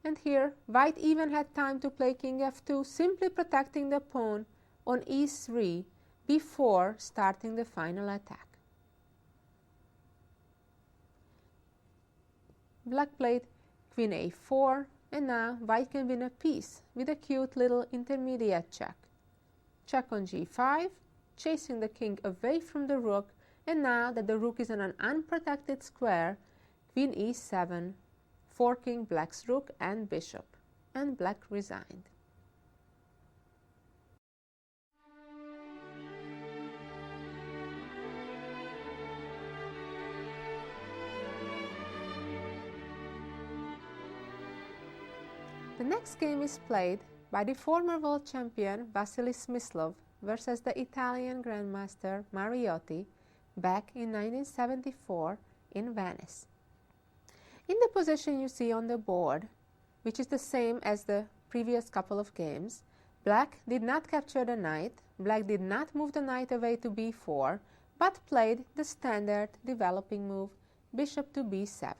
and here white even had time to play king f2, simply protecting the pawn on e3 before starting the final attack. Black played queen a4, and now white can win a piece with a cute little intermediate check. Check on g5, chasing the king away from the rook, and now that the rook is on an unprotected square, queen e7, forking black's rook and bishop, and black resigned. The next game is played by the former world champion Vasily Smyslov versus the Italian grandmaster Mariotti back in 1974 in Venice. In the position you see on the board, which is the same as the previous couple of games, black did not capture the knight, black did not move the knight away to b4, but played the standard developing move, bishop to b7.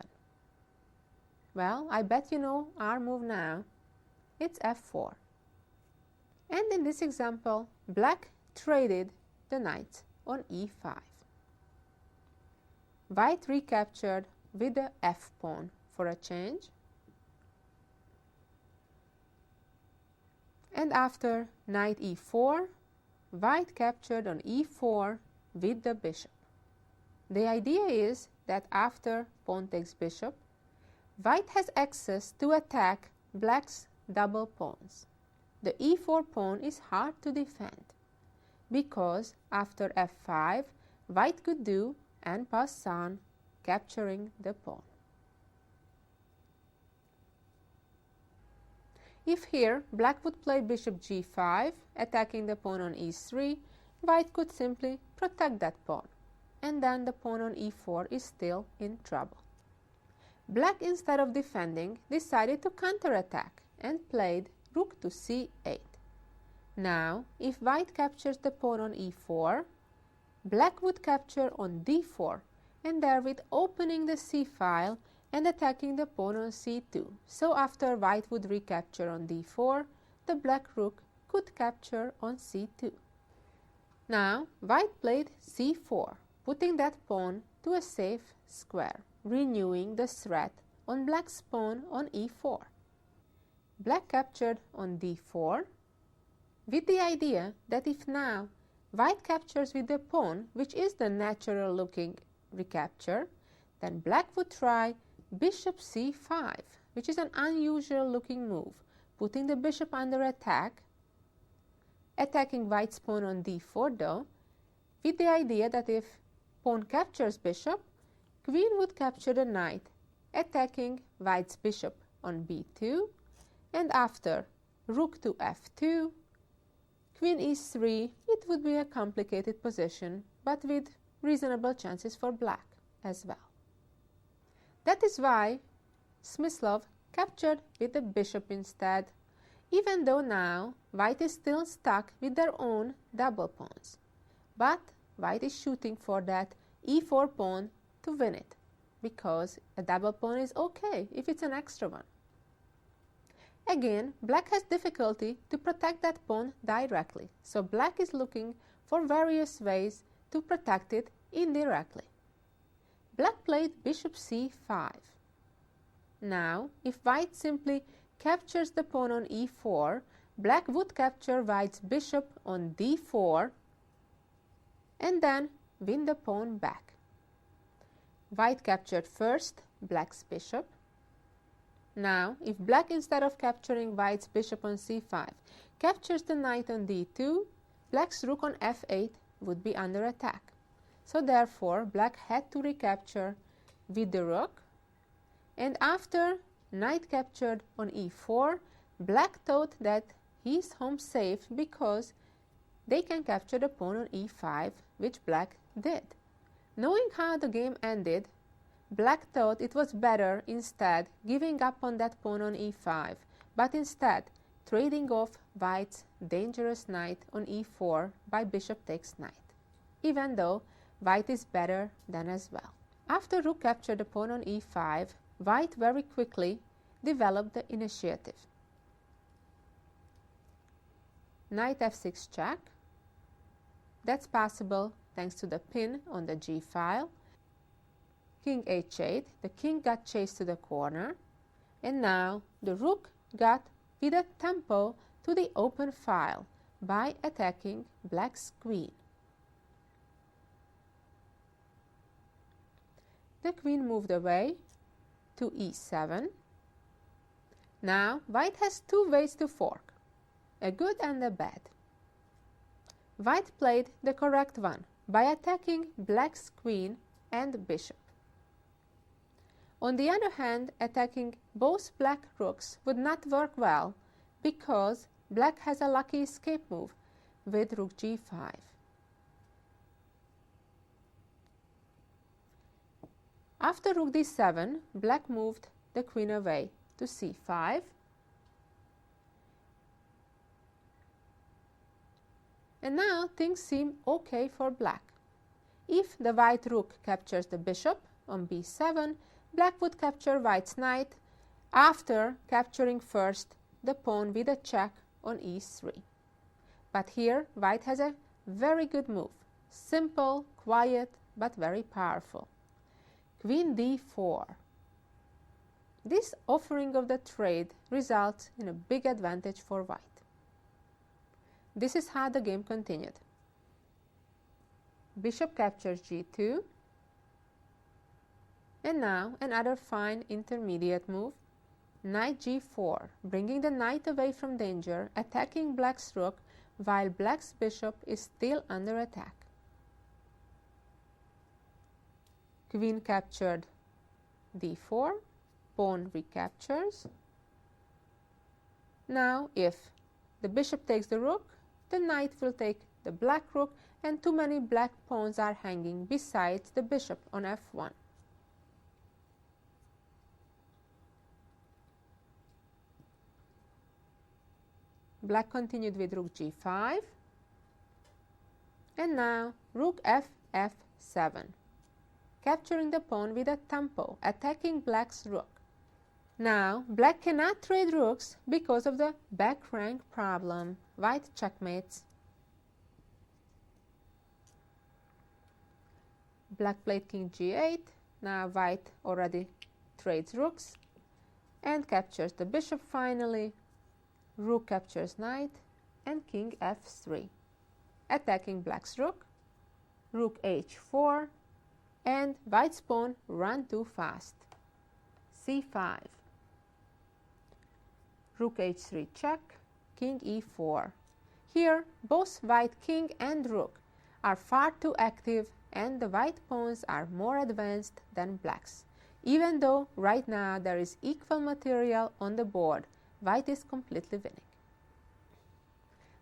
Well, I bet you know our move now. It's f4. And in this example, black traded the knight on e5. White recaptured with the f-pawn for a change. And after knight e4, white captured on e4 with the bishop. The idea is that after pawn takes bishop, white has access to attack black's double pawns. The e4 pawn is hard to defend because after f5, white could do en passant, capturing the pawn. If here black would play bishop g5, attacking the pawn on e3, white could simply protect that pawn, and then the pawn on e4 is still in trouble. Black, instead of defending, decided to counterattack and played rook to c8. Now, if white captures the pawn on e4, black would capture on d4, and therewith opening the c-file and attacking the pawn on c2. So after white would recapture on d4, the black rook could capture on c2. Now, white played c4, putting that pawn to a safe square, renewing the threat on black's pawn on e4. Black captured on d4, with the idea that if now white captures with the pawn, which is the natural looking recapture, then black would try bishop c5, which is an unusual looking move, putting the bishop under attack, attacking white's pawn on d4 though, with the idea that if pawn captures bishop, queen would capture the knight, attacking white's bishop on b2, and after rook to f2, queen e3, it would be a complicated position, but with reasonable chances for black as well. That is why Smyslov captured with the bishop instead, even though now white is still stuck with their own double pawns. But white is shooting for that e4 pawn to win it, because a double pawn is okay if it's an extra one. Again, black has difficulty to protect that pawn directly, so black is looking for various ways to protect it indirectly. Black played bishop c5. Now, if white simply captures the pawn on e4, black would capture white's bishop on d4 and then win the pawn back. White captured first black's bishop. Now, if black, instead of capturing white's bishop on c5, captures the knight on d2, black's rook on f8 would be under attack. So therefore, black had to recapture with the rook, and after knight captured on e4, black thought that he's home safe because they can capture the pawn on e5, which black did. Knowing how the game ended, black thought it was better instead giving up on that pawn on e5, but instead trading off white's dangerous knight on e4 by bishop takes knight, even though white is better than as well. After rook captured the pawn on e5, white very quickly developed the initiative. Knight f6 check. That's possible thanks to the pin on the g file. King h8, the king got chased to the corner, and now the rook got with a tempo to the open file by attacking black's queen. The queen moved away to e7. Now white has two ways to fork, a good and a bad. White played the correct one by attacking black's queen and bishop. On the other hand, attacking both black rooks would not work well because black has a lucky escape move with rook g5. After rook d7, black moved the queen away to c5. And now things seem okay for black. If the white rook captures the bishop on b7, black would capture white's knight after capturing first the pawn with a check on e3. But here white has a very good move. Simple, quiet, but very powerful. Queen d4. This offering of the trade results in a big advantage for white. This is how the game continued. Bishop captures g2. And now another fine intermediate move, knight g4, bringing the knight away from danger, attacking black's rook while black's bishop is still under attack. Queen captured d4, pawn recaptures. Now if the bishop takes the rook, the knight will take the black rook, and too many black pawns are hanging besides the bishop on f1. Black continued with rook g5, and now rook f7, capturing the pawn with a tempo, attacking black's rook. Now black cannot trade rooks because of the back rank problem. White checkmates. Black played king g8. Now white already trades rooks and captures the bishop finally. Rook captures knight, and king f3, attacking black's rook, rook h4, and white's pawn ran too fast. c5, rook h3 check, king e4. Here, both white king and rook are far too active and the white pawns are more advanced than black's. Even though right now there is equal material on the board, white is completely winning.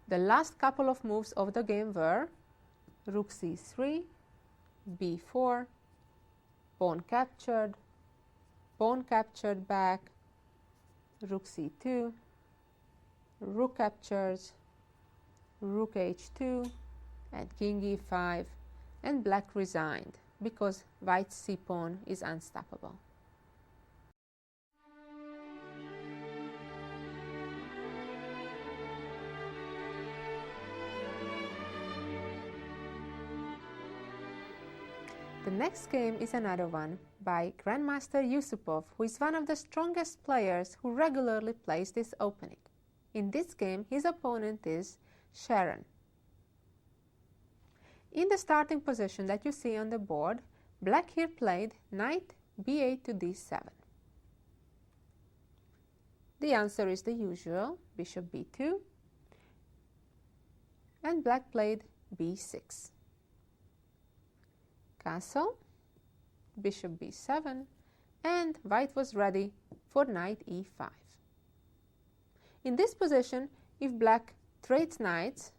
The last couple of moves of the game were rook c3, b4, pawn captured back, rook c2, rook captures, rook h2, and king e5, and black resigned because white's c-pawn is unstoppable. The next game is another one by Grandmaster Yusupov, who is one of the strongest players who regularly plays this opening. In this game, his opponent is Sharon. In the starting position that you see on the board, black here played knight b8 to d7. The answer is the usual, bishop b2, and black played b6. Castle, bishop b7, and white was ready for knight e5. In this position, if black trades knights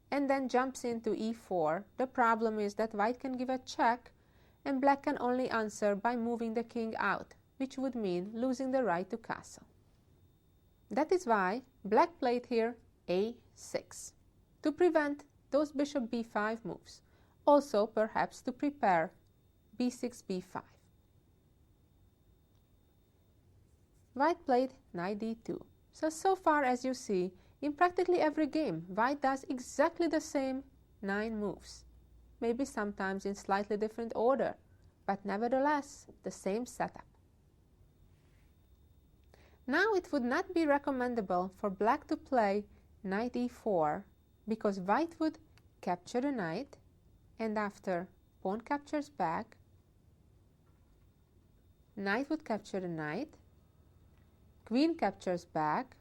and then jumps into e4, the problem is that white can give a check and black can only answer by moving the king out, which would mean losing the right to castle. That is why black played here a6 to prevent those bishop b5 moves. Also, perhaps to prepare b6, b5. White played knight d2. So far as you see, in practically every game, white does exactly the same 9 moves. Maybe sometimes in slightly different order, but nevertheless, the same setup. Now it would not be recommendable for black to play knight e4 because white would capture the knight, and after pawn captures back, knight would capture the knight, queen captures back,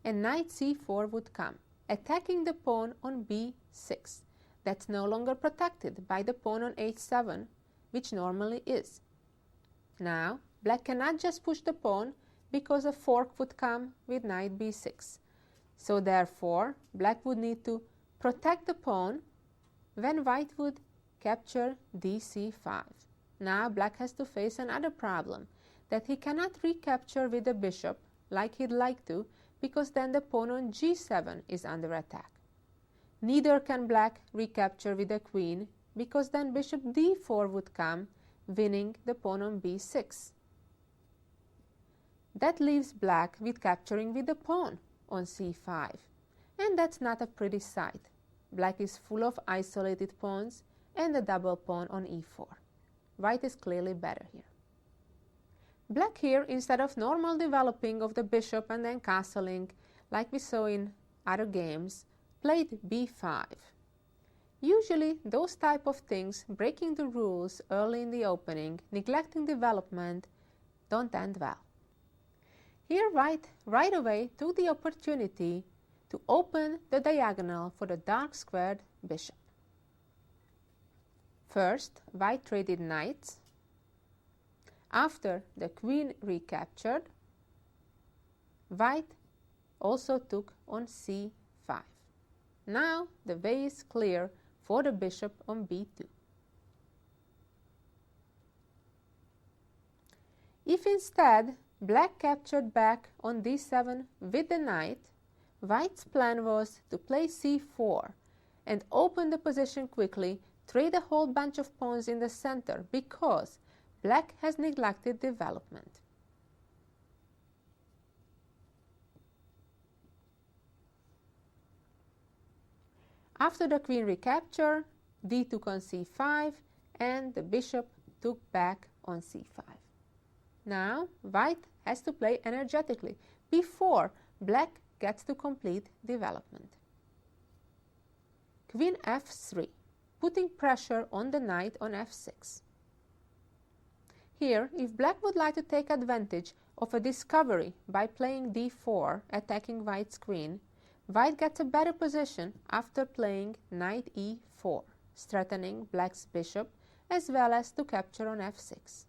and knight c4 would come, attacking the pawn on b6. That's no longer protected by the pawn on h7, which normally is. Now, black cannot just push the pawn because a fork would come with knight b6. So therefore, black would need to protect the pawn when white would capture dc5. Now black has to face another problem, that he cannot recapture with the bishop like he'd like to, because then the pawn on g7 is under attack. Neither can black recapture with the queen, because then bishop d4 would come, winning the pawn on b6. That leaves black with capturing with the pawn on c5, and that's not a pretty sight. Black is full of isolated pawns and a double pawn on e4. White is clearly better here. Black here, instead of normal developing of the bishop and then castling, like we saw in other games, played b5. Usually, those type of things, breaking the rules early in the opening, neglecting development, don't end well. Here, white right away took the opportunity to open the diagonal for the dark squared bishop. First, white traded knights. After the queen recaptured, white also took on c5. Now the way is clear for the bishop on b2. If instead black captured back on d7 with the knight, white's plan was to play c4 and open the position quickly, trade a whole bunch of pawns in the center because black has neglected development. After the queen recapture, d took on c5 and the bishop took back on c5. Now white has to play energetically before black gets to complete development. Queen f3, putting pressure on the knight on f6. Here, if black would like to take advantage of a discovery by playing d4, attacking white's queen, white gets a better position after playing knight e4, strengthening black's bishop, as well as to capture on f6.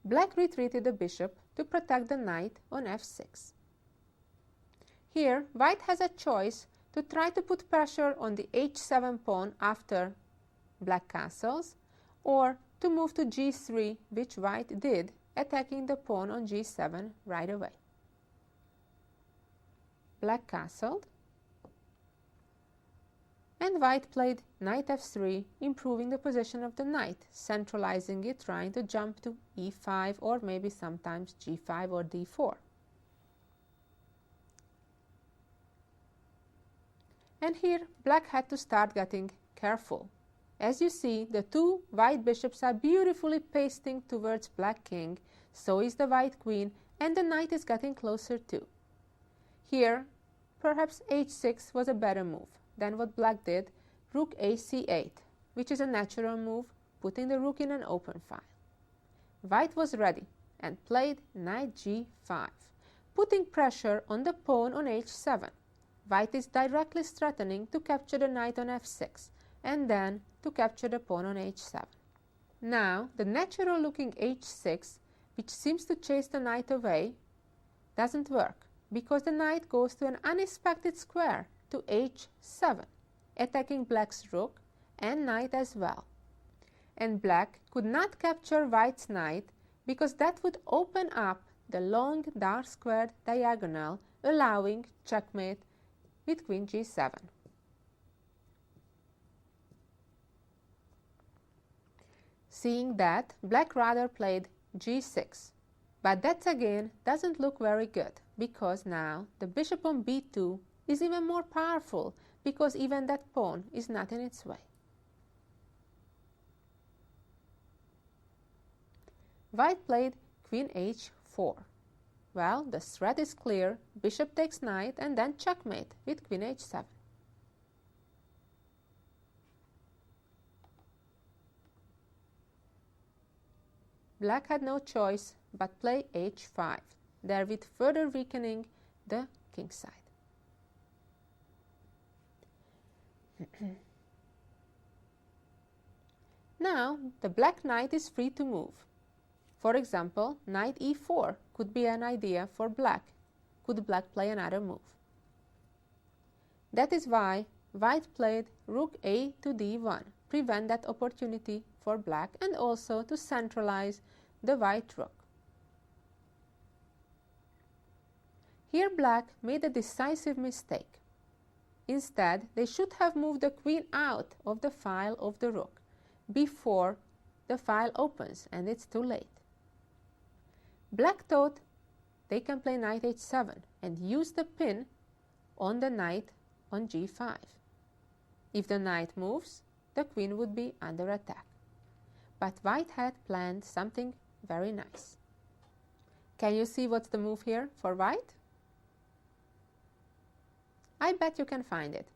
Black retreated the bishop to protect the knight on f6. Here, white has a choice to try to put pressure on the h7 pawn after black castles, or to move to g3, which white did, attacking the pawn on g7 right away. Black castled, and white played knight f3, improving the position of the knight, centralizing it, trying to jump to e5 or maybe sometimes g5 or d4. And here black had to start getting careful. As you see, the two white bishops are beautifully pasting towards black king, so is the white queen, and the knight is getting closer too. Here, perhaps h6 was a better move than what black did, rook ac8, which is a natural move, putting the rook in an open file. White was ready and played knight g5, putting pressure on the pawn on h7. White is directly threatening to capture the knight on f6 and then to capture the pawn on h7. Now, the natural-looking h6, which seems to chase the knight away, doesn't work because the knight goes to an unexpected square to h7, attacking black's rook and knight as well. And black could not capture white's knight because that would open up the long dark squared diagonal, allowing checkmate with queen g7. Seeing that, black rather played g6, but that again doesn't look very good because now the bishop on b2 is even more powerful because even that pawn is not in its way. White played queen h4. Well, the threat is clear, bishop takes knight and then checkmate with queen h7. Black had no choice but play h5, therewith further weakening the king side. Now, the black knight is free to move. For example, knight e4 could be an idea for black. Could black play another move? That is why white played rook a to d1, prevent that opportunity for black and also to centralize the white rook. Here black made a decisive mistake. Instead, they should have moved the queen out of the file of the rook before the file opens, and it's too late. Black thought they can play knight h7 and use the pin on the knight on g5. If the knight moves, the queen would be under attack. But white had planned something very nice. Can you see what's the move here for white? I bet you can find it.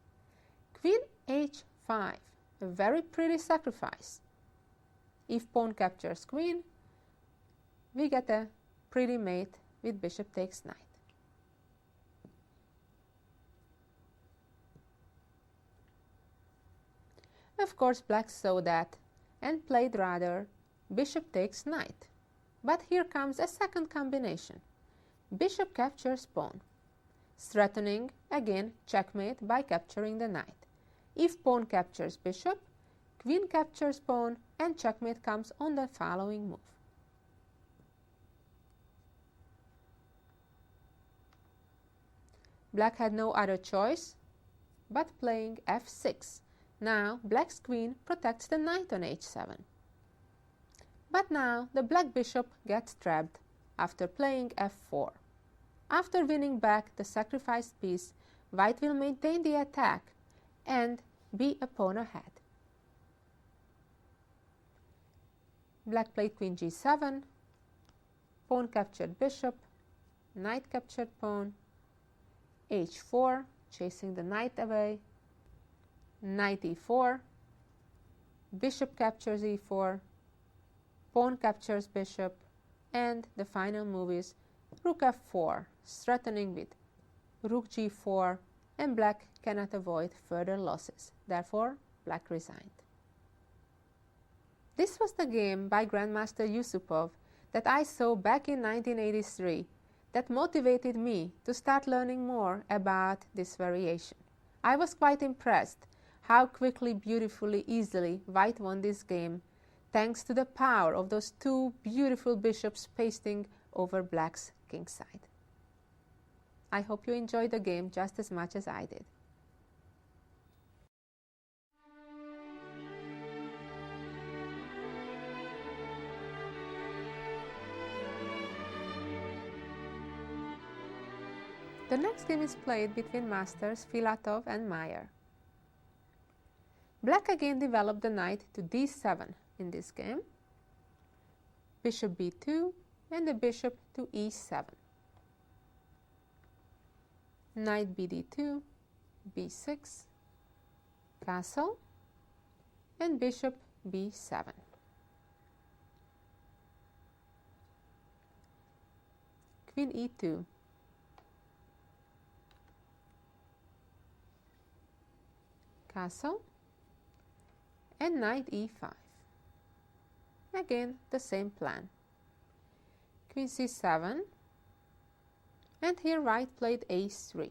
Queen h5, a very pretty sacrifice. If pawn captures queen, we get a pretty mate with bishop takes knight. Of course, black saw that and played rather bishop takes knight. But here comes a second combination. Bishop captures pawn, threatening again checkmate by capturing the knight. If pawn captures bishop, queen captures pawn and checkmate comes on the following move. Black had no other choice but playing f6. Now black's queen protects the knight on h7. But now the black bishop gets trapped after playing f4. After winning back the sacrificed piece, white will maintain the attack and be a pawn ahead. Black played queen g7, pawn captured bishop, knight captured pawn, h4, chasing the knight away, knight e4, bishop captures e4, pawn captures bishop, and the final move is rook f4, threatening with rook g4, and black cannot avoid further losses. Therefore, black resigned. This was the game by Grandmaster Yusupov that I saw back in 1983 that motivated me to start learning more about this variation. I was quite impressed how quickly, beautifully, easily white won this game, thanks to the power of those two beautiful bishops pasting over black's kingside. I hope you enjoyed the game just as much as I did. The next game is played between masters Filatov and Meyer. Black again developed the knight to d7 in this game, bishop b2, and the bishop to e7. Knight bd2, b6, castle, and bishop b7. Queen e2, castle, and knight e5. Again, the same plan. Queen c7, and here white played a3.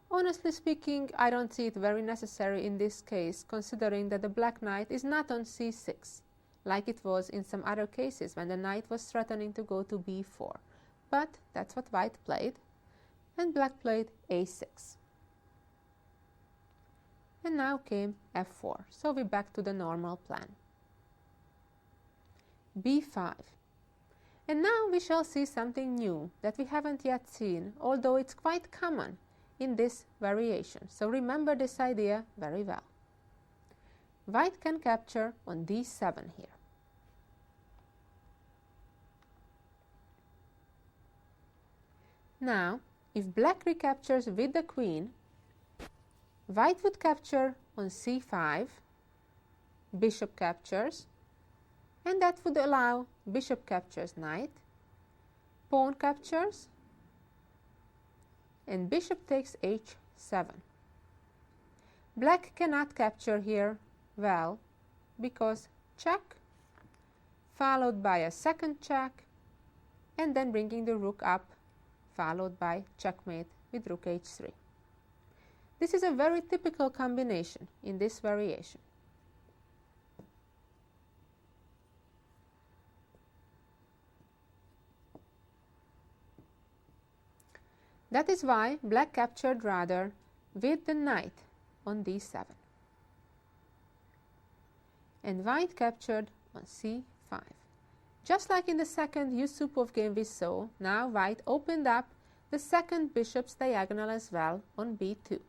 Honestly speaking, I don't see it very necessary in this case, considering that the black knight is not on c6, like it was in some other cases when the knight was threatening to go to b4. But that's what white played, and black played a6. And now came f4, so we're back to the normal plan. b5. And now we shall see something new that we haven't yet seen, although it's quite common in this variation. So remember this idea very well. White can capture on d7 here. Now, if black recaptures with the queen, white would capture on c5, bishop captures, and that would allow bishop captures knight, pawn captures, and bishop takes h7. Black cannot capture here, well, because check, followed by a second check, and then bringing the rook up, followed by checkmate with rook h3. This is a very typical combination in this variation. That is why black captured rather with the knight on d7. And white captured on c5. Just like in the second Yusupov game we saw, now white opened up the second bishop's diagonal as well on b2.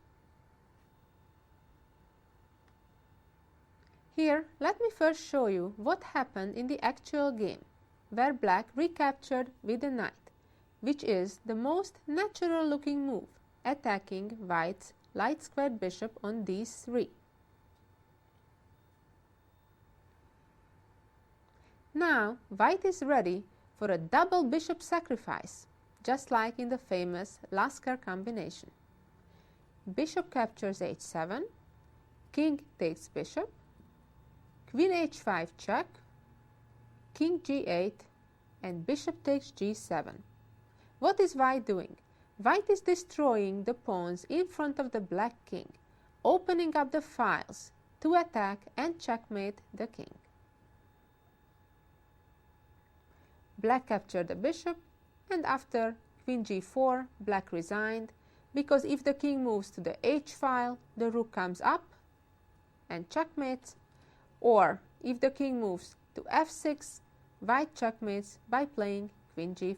Here, let me first show you what happened in the actual game, where black recaptured with the knight, which is the most natural looking move, attacking white's light squared bishop on d3. Now, white is ready for a double bishop sacrifice, just like in the famous Lasker combination. Bishop captures h7, king takes bishop, queen h5 check, king g8, and bishop takes g7. What is white doing? White is destroying the pawns in front of the black king, opening up the files to attack and checkmate the king. Black captured the bishop, and after queen g4, black resigned, because if the king moves to the h file, the rook comes up and checkmates, or if the king moves to f6, white checkmates by playing queen g5.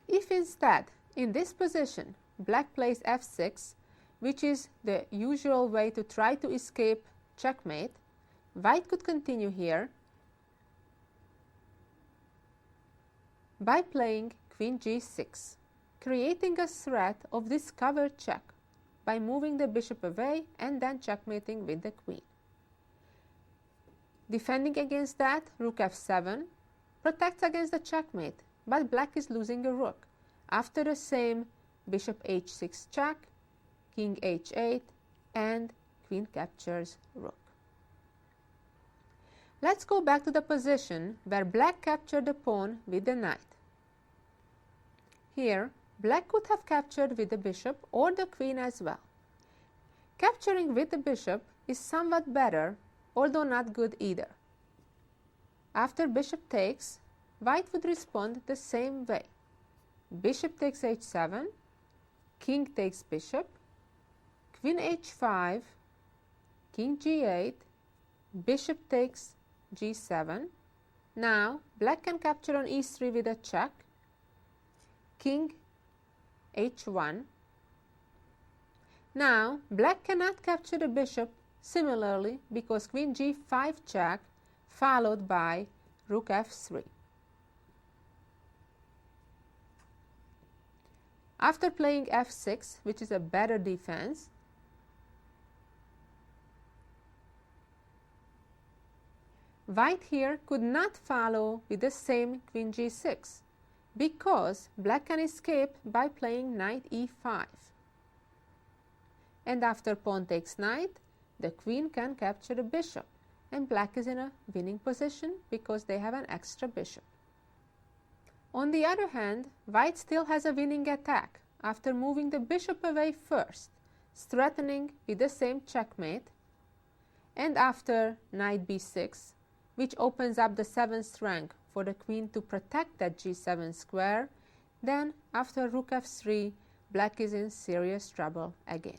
If instead, in this position, black plays f6, which is the usual way to try to escape checkmate, white could continue here by playing queen g6, creating a threat of discovered check by moving the bishop away and then checkmating with the queen. Defending against that, rook f7 protects against the checkmate, but black is losing a rook. After the same, bishop h6 check, king h8, and queen captures rook. Let's go back to the position where black captured the pawn with the knight. Here, black could have captured with the bishop or the queen as well. Capturing with the bishop is somewhat better, although not good either. After bishop takes, white would respond the same way. Bishop takes h7, king takes bishop, queen h5, king g8, bishop takes g7. Now black can capture on e3 with a check, king h1. Now black cannot capture the bishop similarly because queen g5 check followed by rook f3. After playing f6, which is a better defense, white here could not follow with the same queen g6 because black can escape by playing knight e5. And after pawn takes knight, the queen can capture the bishop, and black is in a winning position because they have an extra bishop. On the other hand, white still has a winning attack after moving the bishop away first, threatening with the same checkmate, and after knight b6, which opens up the 7th rank for the queen to protect that g7 square, then after rook f3, black is in serious trouble again.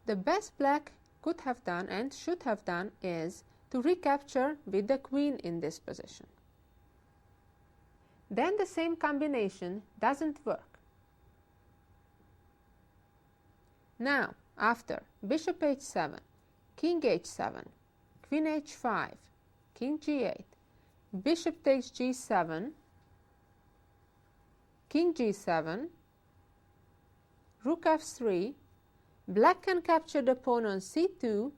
The best black could have done and should have done is to recapture with the queen in this position. Then the same combination doesn't work. Now, after bishop h7, king h7, queen h5, king g8, bishop takes g7, king g7, rook f3, black can capture the pawn on c2,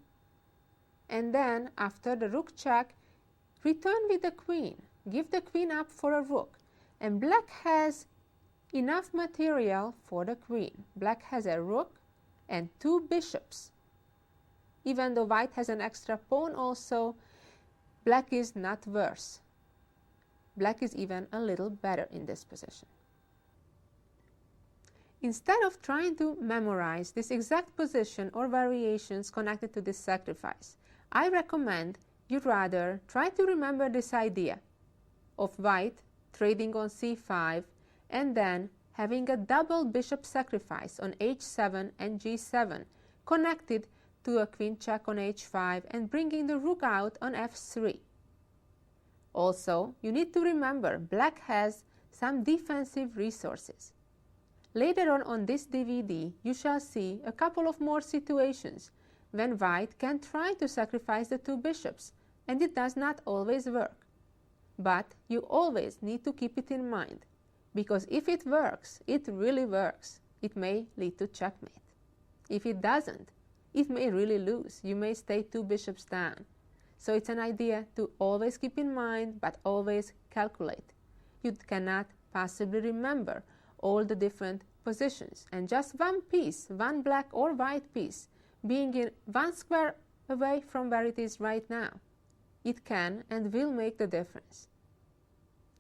and then after the rook check, return with the queen, give the queen up for a rook, and black has enough material for the queen. Black has a rook and 2 bishops. Even though white has an extra pawn also, black is not worse. Black is even a little better in this position. Instead of trying to memorize this exact position or variations connected to this sacrifice, I recommend you rather try to remember this idea of white trading on c5 and then having a double bishop sacrifice on h7 and g7 connected to a queen check on h5 and bringing the rook out on f3. Also, you need to remember black has some defensive resources. Later on this DVD, you shall see a couple of more situations when white can try to sacrifice the 2 bishops, and it does not always work. But you always need to keep it in mind, because if it works, it really works, it may lead to checkmate. If it doesn't, it may really lose. You may stay 2 bishops down. So it's an idea to always keep in mind, but always calculate. You cannot possibly remember all the different positions, and just one piece, one black or white piece, being in 1 square away from where it is right now, it can and will make the difference.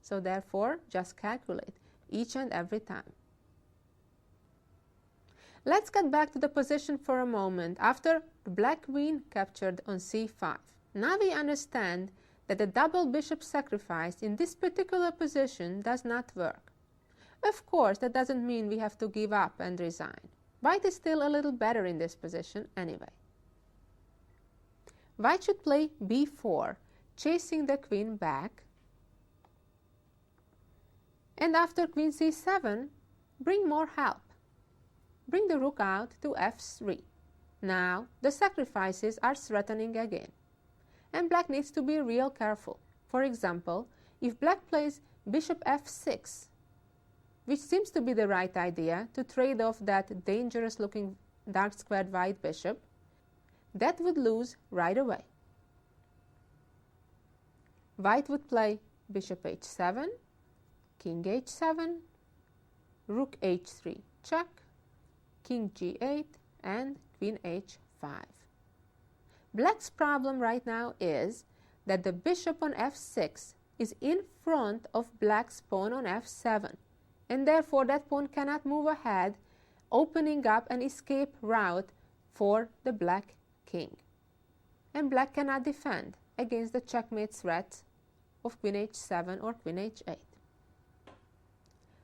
So therefore, just calculate each and every time. Let's get back to the position for a moment after the black queen captured on c5. Now we understand that the double bishop sacrifice in this particular position does not work. Of course, that doesn't mean we have to give up and resign. White is still a little better in this position anyway. White should play b4, chasing the queen back. And after queen c7, bring more help. bring the rook out to f3. Now the sacrifices are threatening again, and black needs to be real careful. For example, if black plays bishop f6, which seems to be the right idea to trade off that dangerous looking dark squared white bishop, that would lose right away. White would play bishop h7, king h7, rook h3 check, king g8, and queen h5. Black's problem right now is that the bishop on f6 is in front of black's pawn on f7, and therefore that pawn cannot move ahead, opening up an escape route for the black king. And black cannot defend against the checkmate threat of queen h7 or queen h8.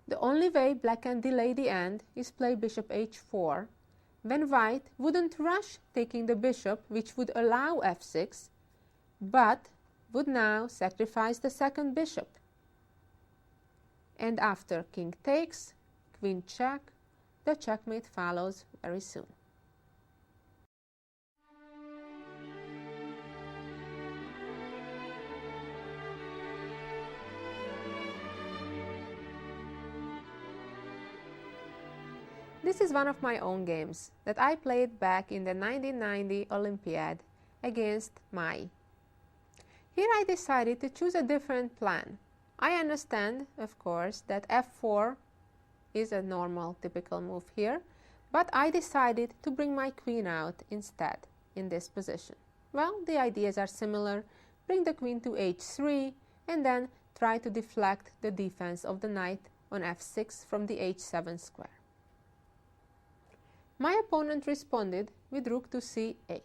The only way black can delay the end is play bishop h4, when white wouldn't rush taking the bishop, which would allow f6, but would now sacrifice the second bishop. And after king takes, queen check, the checkmate follows very soon. This is one of my own games that I played back in the 1990 Olympiad against Mai. Here I decided to choose a different plan. I understand, of course, that f4 is a normal, typical move here, but I decided to bring my queen out instead in this position. Well, the ideas are similar. Bring the queen to h3 and then try to deflect the defense of the knight on f6 from the h7 square. My opponent responded with rook to c8.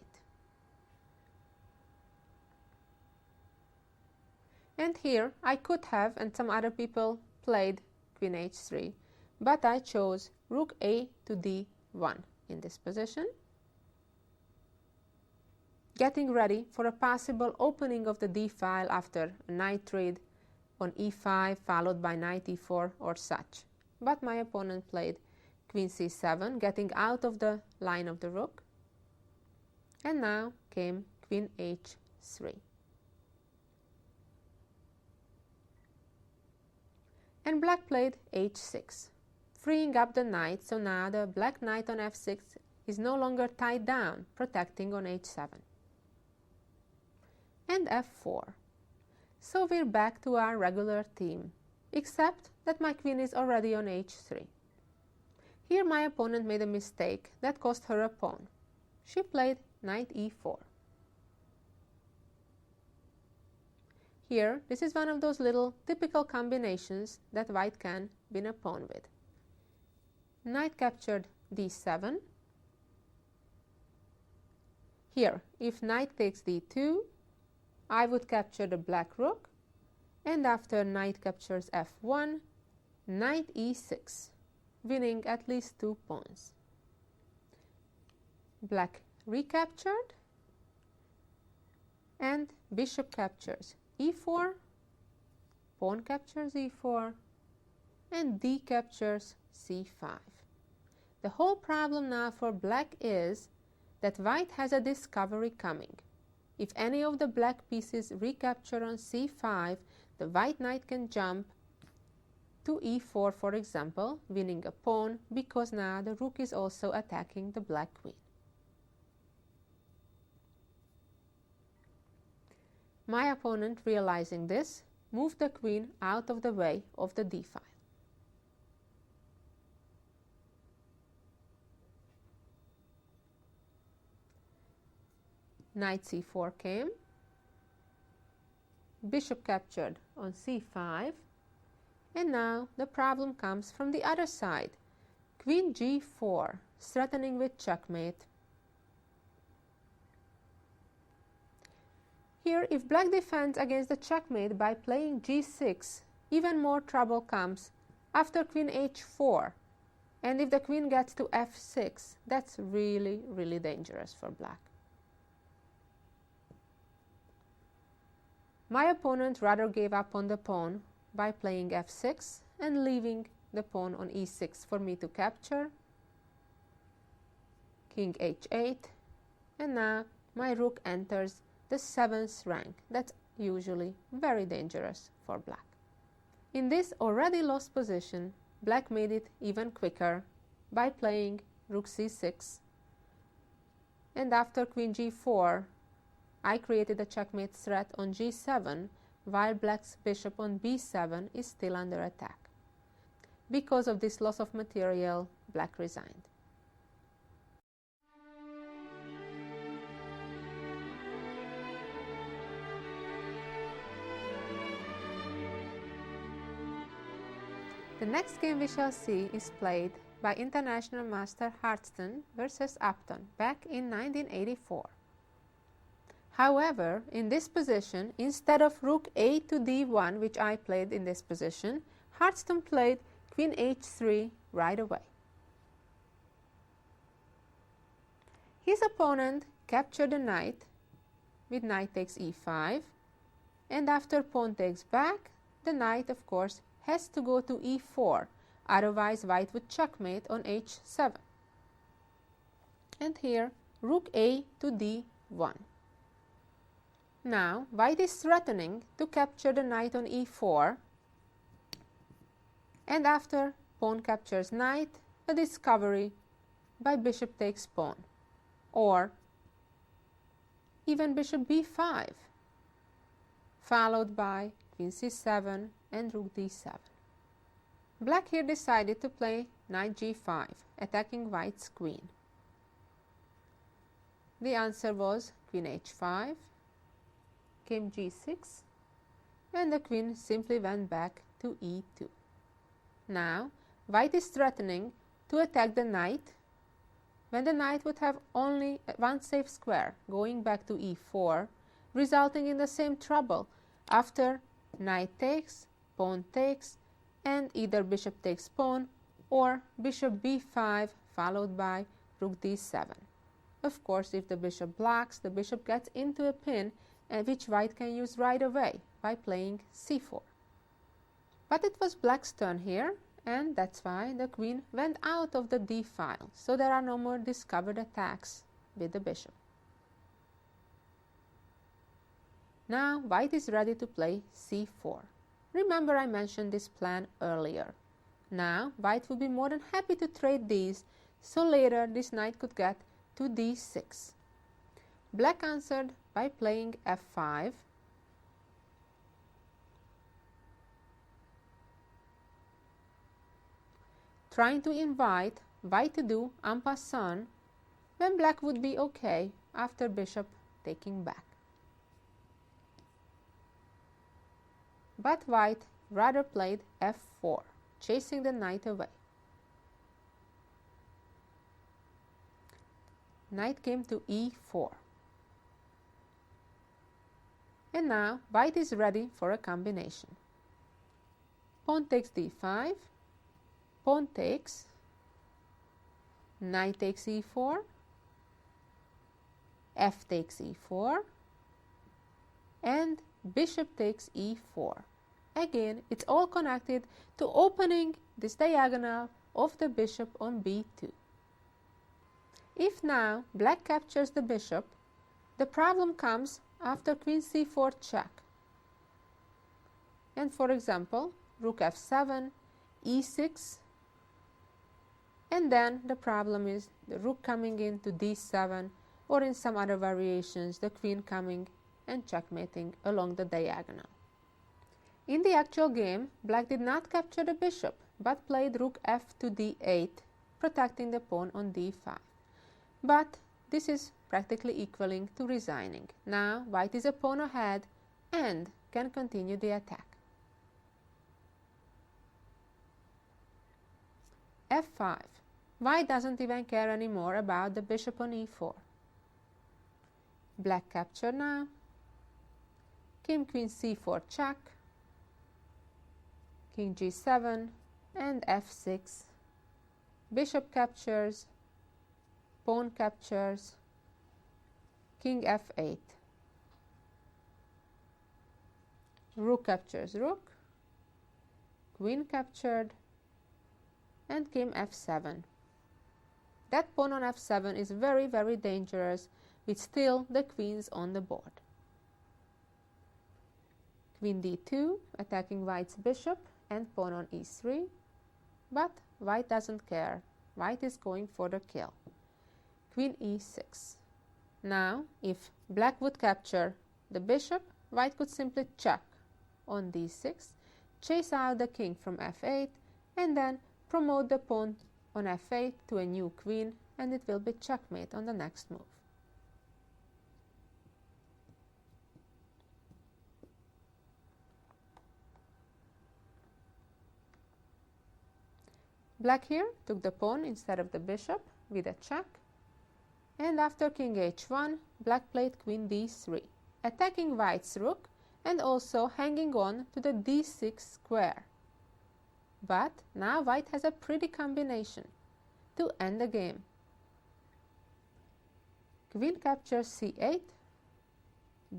And here I could have, and some other people played queen h3, but I chose rook a to d1 in this position, getting ready for a possible opening of the d file after a knight trade on e5 followed by knight e4 or such. But my opponent played queen c7, getting out of the line of the rook, and now came queen h3. And black played h6, freeing up the knight, so now the black knight on f6 is no longer tied down, protecting on h7. And f4. So we're back to our regular theme, except that my queen is already on h3. Here my opponent made a mistake that cost her a pawn. She played knight e4. Here, this is one of those little typical combinations that white can win a pawn with. Knight captured d7. Here, if knight takes d2, I would capture the black rook, and after knight captures f1, knight e6, winning at least 2 pawns. Black recaptured, and bishop captures e4, pawn captures e4, and d captures c5. The whole problem now for black is that white has a discovery coming. If any of the black pieces recapture on c5, the white knight can jump to e4, for example, winning a pawn, because now the rook is also attacking the black queen. My opponent, realizing this, moved the queen out of the way of the d file. Knight c4 came, bishop captured on c5, and now the problem comes from the other side. Queen g4, threatening with checkmate. Here, if black defends against the checkmate by playing g6, even more trouble comes after queen h4. And if the queen gets to f6, that's really, really dangerous for black. My opponent rather gave up on the pawn by playing f6 and leaving the pawn on e6 for me to capture. king h8, and now my rook enters the 7th rank. That's usually very dangerous for black. In this already lost position, black made it even quicker by playing rook c6, and after queen g4, I created a checkmate threat on g7, while black's bishop on b7 is still under attack. Because of this loss of material, black resigned. The next game we shall see is played by international master Hartston versus Upton back in 1984. However, in this position, instead of rook a to d1, which I played in this position, Hartston played queen h3 right away. His opponent captured the knight with knight takes e5, and after pawn takes back, the knight, of course, has to go to e4, otherwise white would checkmate on h7. And here, rook a to d1. Now, white is threatening to capture the knight on e4, and after pawn captures knight, a discovery by bishop takes pawn, or even bishop b5, followed by queen c7 and rook d7. Black here decided to play knight g5, attacking white's queen. The answer was queen h5, came g6, and the queen simply went back to e2. Now, white is threatening to attack the knight when the knight would have only one safe square, going back to e4, resulting in the same trouble after knight takes, pawn takes, and either bishop takes pawn or bishop b5 followed by rook d7. Of course, if the bishop blocks, the bishop gets into a pin, which white can use right away by playing c4. But it was black's turn here, and that's why the queen went out of the d file, so there are no more discovered attacks with the bishop. Now white is ready to play c4. Remember, I mentioned this plan earlier. Now white would be more than happy to trade these, so later this knight could get to d6. Black answered by playing f5, trying to invite white to do en passant when black would be okay after bishop taking back. But white rather played f4, chasing the knight away. Knight came to e4. And now white is ready for a combination. Pawn takes d5, pawn takes, knight takes e4, f takes e4, and bishop takes e4. Again, it's all connected to opening this diagonal of the bishop on b2. If now black captures the bishop, the problem comes after queen c4 check. And for example, rook f7, e6, and then the problem is the rook coming into d7, or in some other variations, the queen coming and checkmating along the diagonal. In the actual game, black did not capture the bishop, but played rook f to d8, protecting the pawn on d5. But this is practically equaling to resigning. Now white is a pawn ahead and can continue the attack. f5. White doesn't even care anymore about the bishop on e4. Black capture now. King queen c4 check, king g7 and f6, bishop captures, pawn captures, king f8, rook captures rook, queen captured, and king f7. That pawn on f7 is very, very dangerous, with still the queens on the board. Queen d2, attacking white's bishop, and pawn on e3. But white doesn't care. White is going for the kill. Queen e6. Now, if black would capture the bishop, white could simply check on d6, chase out the king from f8, and then promote the pawn on f8 to a new queen, and it will be checkmate on the next move. Black here took the pawn instead of the bishop with a check, and after king h1, black played queen d3, attacking white's rook and also hanging on to the d6 square. But now white has a pretty combination to end the game. Queen captures c8,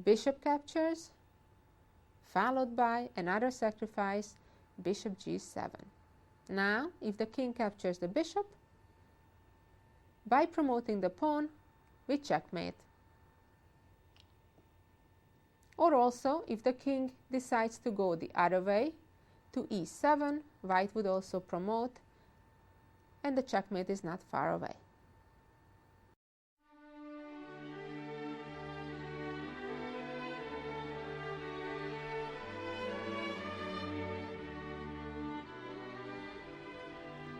bishop captures, followed by another sacrifice, bishop g7. Now, if the king captures the bishop, by promoting the pawn, we checkmate. Or also, if the king decides to go the other way, to e7, white would also promote, and the checkmate is not far away.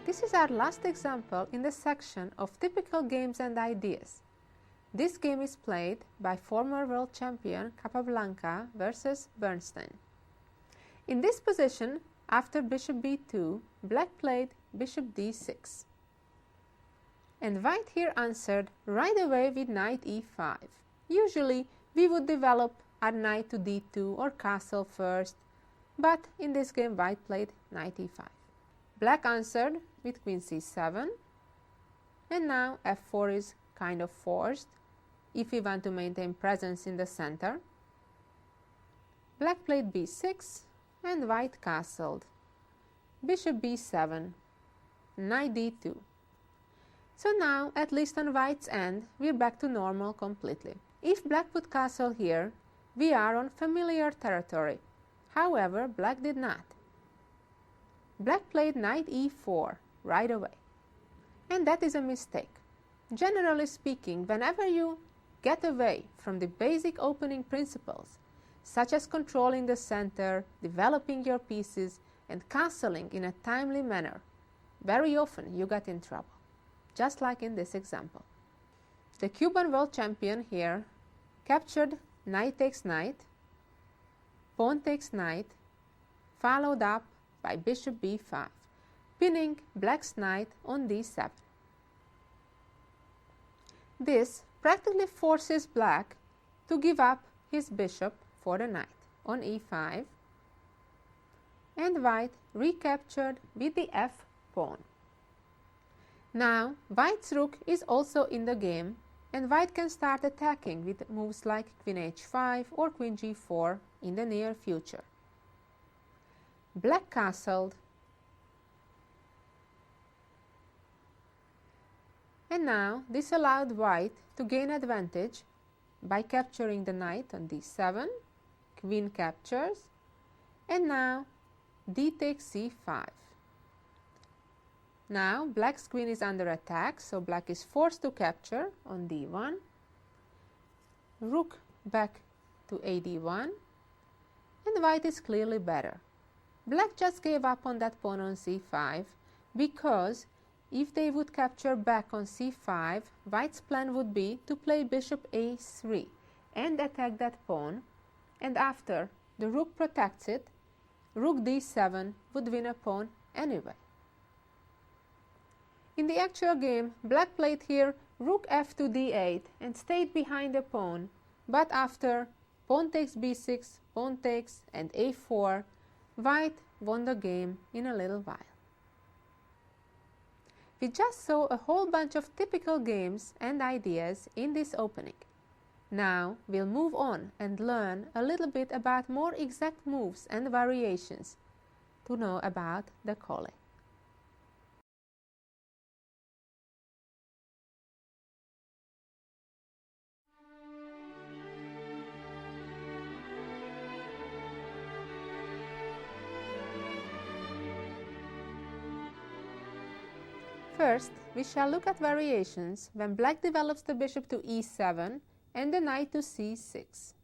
This is our last example in the section of typical games and ideas. This game is played by former world champion Capablanca versus Bernstein. In this position, after bishop b2, black played bishop d6. And white here answered right away with knight e5. Usually, we would develop our knight to d2 or castle first, but in this game, white played knight e5. Black answered with queen c7, and now f4 is kind of forced if we want to maintain presence in the center. Black played b6, and white castled. Bishop b7, knight d2. So now, at least on white's end, we're back to normal completely. If black would castle here, we are on familiar territory. However, black did not. Black played knight e4 right away. And that is a mistake. Generally speaking, whenever you get away from the basic opening principles, such as controlling the center, developing your pieces, and castling in a timely manner, very often you get in trouble, just like in this example. The Cuban world champion here captured knight takes knight, pawn takes knight, followed up by bishop b5, pinning black's knight on d7. This practically forces black to give up his bishop for the knight on e5, and white recaptured with the f pawn. Now white's rook is also in the game, and white can start attacking with moves like queen h5 or queen g4 in the near future. Black castled, and now this allowed white to gain advantage by capturing the knight on d7, queen captures, and now d takes c5. Now black's queen is under attack, so black is forced to capture on d1, rook back to ad1, and white is clearly better. Black just gave up on that pawn on c5 because if they would capture back on c5, white's plan would be to play bishop a3 and attack that pawn, and after the rook protects it, rook d7 would win a pawn anyway. In the actual game, black played here rook f to d8 and stayed behind the pawn, but after pawn takes b6, pawn takes, and a4, white won the game in a little while. We just saw a whole bunch of typical games and ideas in this opening. Now we'll move on and learn a little bit about more exact moves and variations to know about the Colle. First, we shall look at variations when black develops the bishop to e7 and the knight to c6.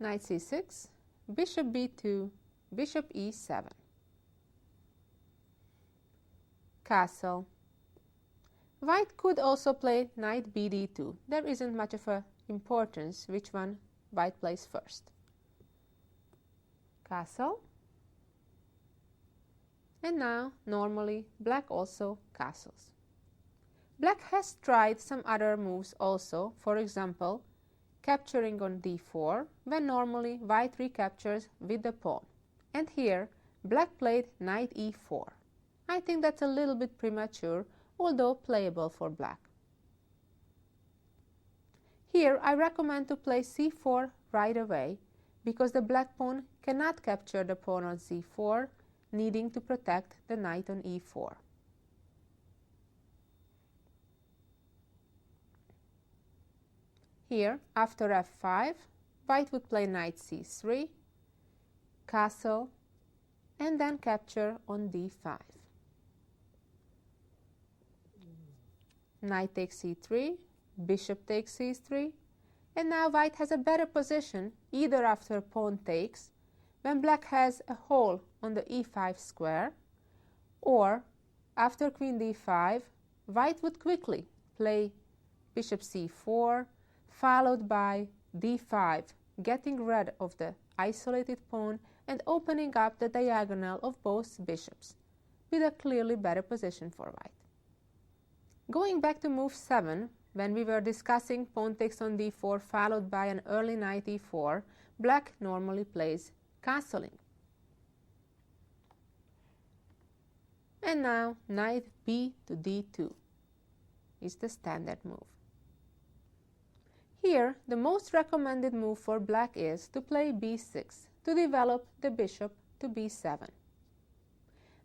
Knight c6, bishop b2, bishop e7. Castle. White could also play knight bd2. There isn't much of an importance which one white plays first. Castle. And now, normally, black also castles. Black has tried some other moves also, for example, capturing on d4, when normally white recaptures with the pawn. And here, black played knight e4. I think that's a little bit premature, although playable for black. Here, I recommend to play c4 right away, because the black pawn cannot capture the pawn on c4, needing to protect the knight on e4. Here, after f5, white would play knight c3, castle, and then capture on d5. Knight takes c3, bishop takes c3, and now white has a better position either after pawn takes, when black has a hole on the e5 square, or after queen d5, white would quickly play bishop c4, followed by d5, getting rid of the isolated pawn and opening up the diagonal of both bishops, with a clearly better position for white. Going back to move 7, when we were discussing pawn takes on d4 followed by an early knight e4, black normally plays castling. And now knight b to d2 is the standard move. Here, the most recommended move for black is to play b6 to develop the bishop to b7.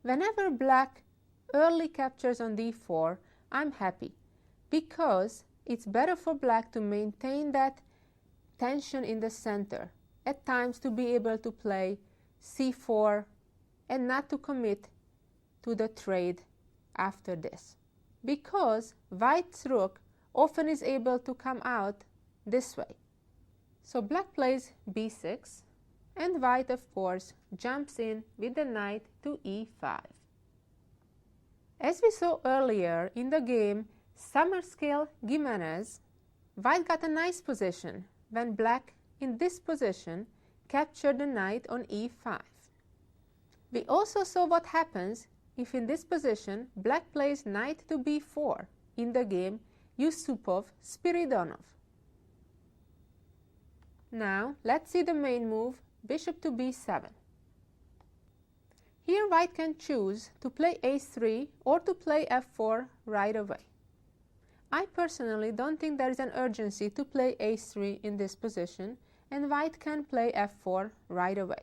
Whenever black early captures on d4, I'm happy, because it's better for black to maintain that tension in the center, at times to be able to play c4 and not to commit to the trade after this, because white's rook often is able to come out this way. So black plays b6, and white, of course, jumps in with the knight to e5. As we saw earlier in the game Summerscale Gimenez, white got a nice position when black in this position captured the knight on e5. We also saw what happens if in this position black plays knight to b4 in the game Yusupov-Spiridonov. Now let's see the main move, bishop to b7. Here white can choose to play a3 or to play f4 right away. I personally don't think there is an urgency to play a3 in this position, and white can play f4 right away.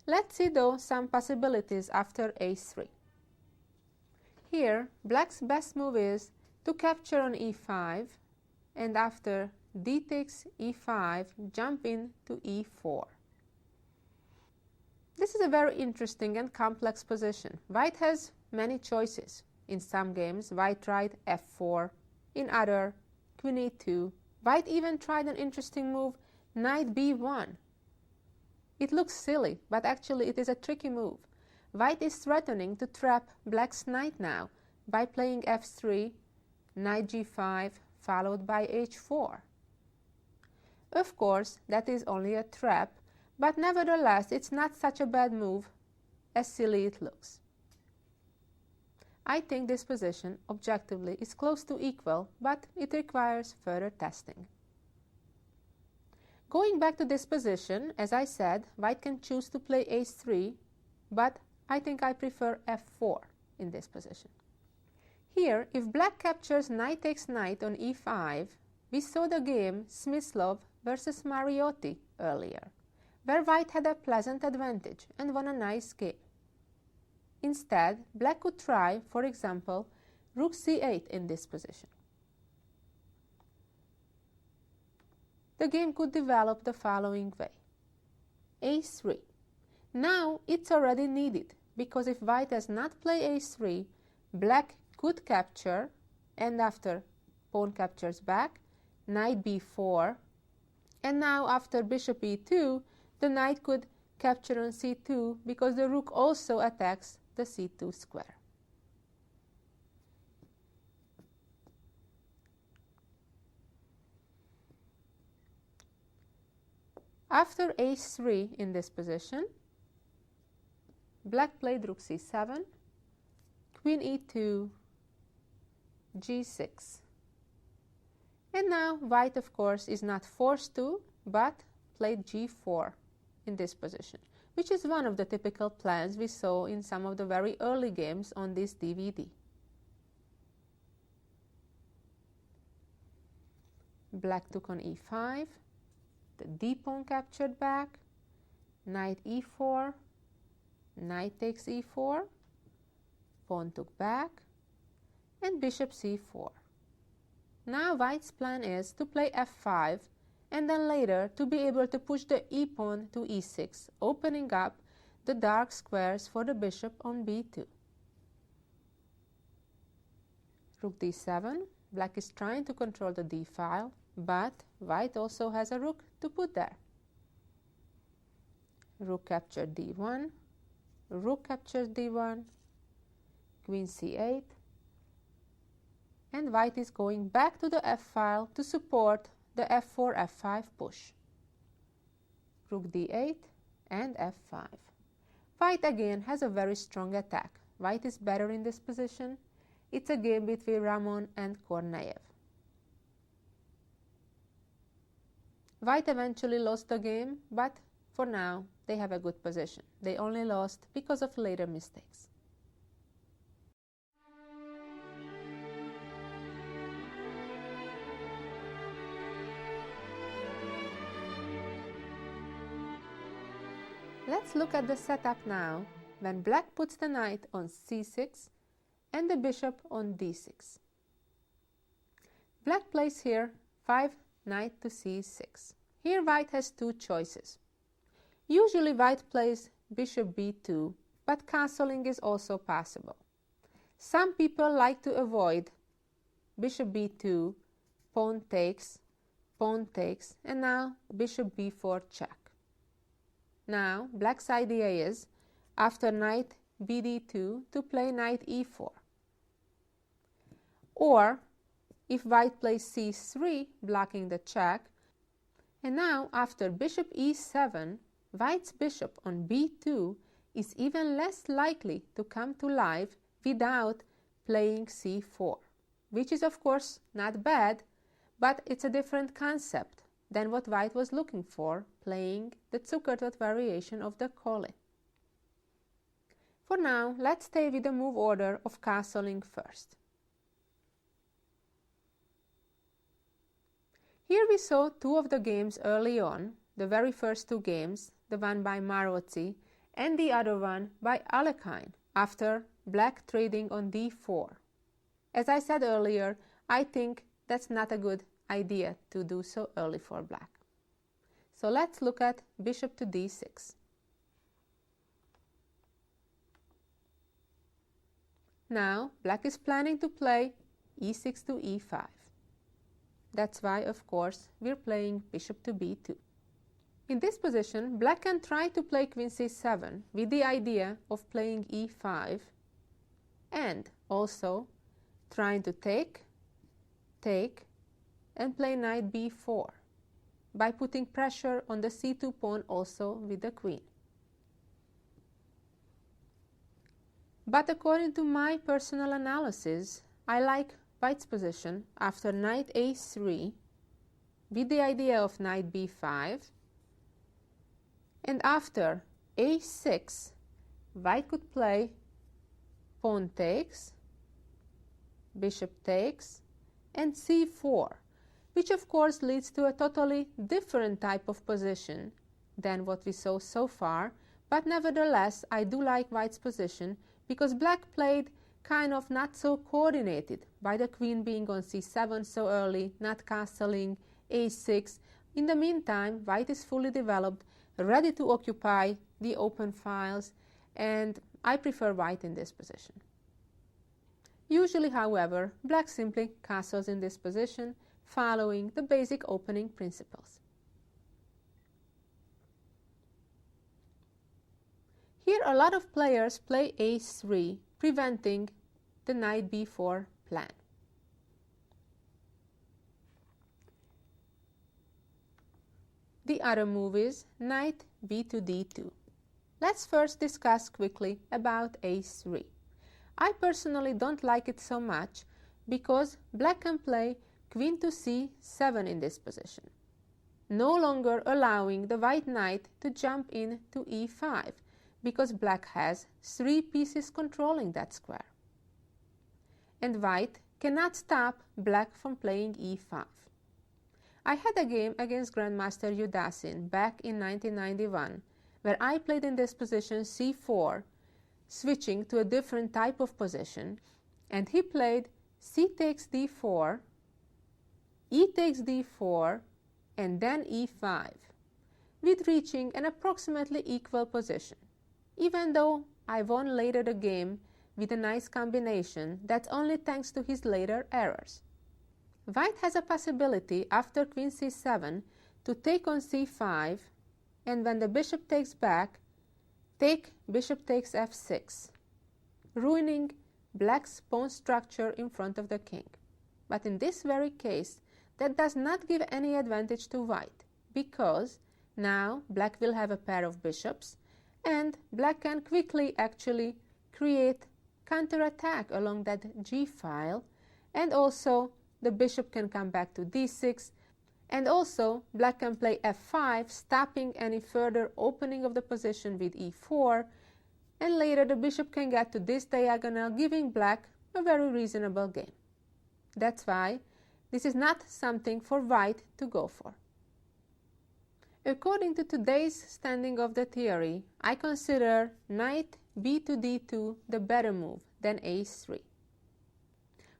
Let's see though some possibilities after a3. Here, black's best move is to capture on e5, and after d takes e5, jump in to e4. This is a very interesting and complex position. White has many choices. In some games, white tried f4, in other, queen e2. White even tried an interesting move, knight b1. It looks silly, but actually it is a tricky move. White is threatening to trap black's knight now by playing f3, knight g5, followed by h4. Of course, that is only a trap, but nevertheless it's not such a bad move as silly it looks. I think this position, objectively, is close to equal, but it requires further testing. Going back to this position, as I said, white can choose to play a3, but I think I prefer f4 in this position. Here, if black captures knight takes knight on e5, we saw the game Smyslov versus Mariotti earlier, where white had a pleasant advantage and won a nice game. Instead, black could try, for example, rook c8 in this position. The game could develop the following way. a3. Now it's already needed, because if white has not played a3, black could capture, and after pawn captures back, knight b4, and now after bishop e2, the knight could capture on c2 because the rook also attacks the c2 square. After a3 in this position, black played rook c7, queen e2, g6. And now white, of course, is not forced to, but played g4 in this position, which is one of the typical plans we saw in some of the very early games on this DVD. Black took on e5, the d-pawn captured back, knight e4, knight takes e4, pawn took back, and bishop c4. Now white's plan is to play f5 and then later to be able to push the e-pawn to e6, opening up the dark squares for the bishop on b2. Rook d7, black is trying to control the d-file, but white also has a rook to put there. Rook captured d1, rook captures d1, queen c8, and white is going back to the f-file to support the f4, f5 push. Rook d8 and f5. White again has a very strong attack. White is better in this position. It's a game between Ramon and Korneyev. White eventually lost the game, but for now they have a good position. They only lost because of later mistakes. Let's look at the setup now when black puts the knight on c6 and the bishop on d6. Black plays here 5 knight to c6. Here white has two choices. Usually white plays bishop b2, but castling is also possible. Some people like to avoid bishop b2, pawn takes, and now bishop b4 check. Now black's idea is, after knight bd2, to play knight e4. Or if white plays c3, blocking the check, and now after bishop e7, white's bishop on b2 is even less likely to come to life without playing c4, which is of course not bad, but it's a different concept than what white was looking for, playing the Zukertort variation of the Colle. For now, let's stay with the move order of castling first. Here we saw two of the games early on, the very first two games, the one by Maróczy and the other one by Alekhine, after black trading on d4. As I said earlier, I think that's not a good idea to do so early for black. So let's look at bishop to d6. Now black is planning to play e6 to e5. That's why, of course, we're playing bishop to b2. In this position, black can try to play queen c7 with the idea of playing e5 and also trying to take, and play knight b4 by putting pressure on the c2 pawn also with the queen. But according to my personal analysis, I like white's position after knight a3 with the idea of knight b5, and after a6 white could play pawn takes, bishop takes, and c4, which of course leads to a totally different type of position than what we saw so far, but nevertheless I do like white's position because black played kind of not so coordinated by the queen being on c7 so early, not castling, a6. In the meantime, white is fully developed, ready to occupy the open files, and I prefer white in this position. Usually, however, black simply castles in this position, following the basic opening principles. Here a lot of players play a3, preventing the knight b4 plan. The other move is knight b to d2. Let's first discuss quickly about a3. I personally don't like it so much because black can play queen to c7 in this position, no longer allowing the white knight to jump in to e5 because black has 3 pieces controlling that square. And white cannot stop black from playing e5. I had a game against Grandmaster Yudasin back in 1991 where I played in this position c4, switching to a different type of position, and he played c takes d4, e takes d4, and then e5, with reaching an approximately equal position, even though I won later the game with a nice combination that's only thanks to his later errors. White has a possibility after queen c7 to take on c5, and when the bishop takes back, take bishop takes f6, ruining black's pawn structure in front of the king. But in this very case, that does not give any advantage to white, because now black will have a pair of bishops, and black can quickly actually create counterattack along that g file, and also the bishop can come back to d6, and also black can play f5, stopping any further opening of the position with e4, and later the bishop can get to this diagonal, giving black a very reasonable game. That's why this is not something for white to go for. According to today's standing of the theory, I consider knight b to d2 the better move than a3.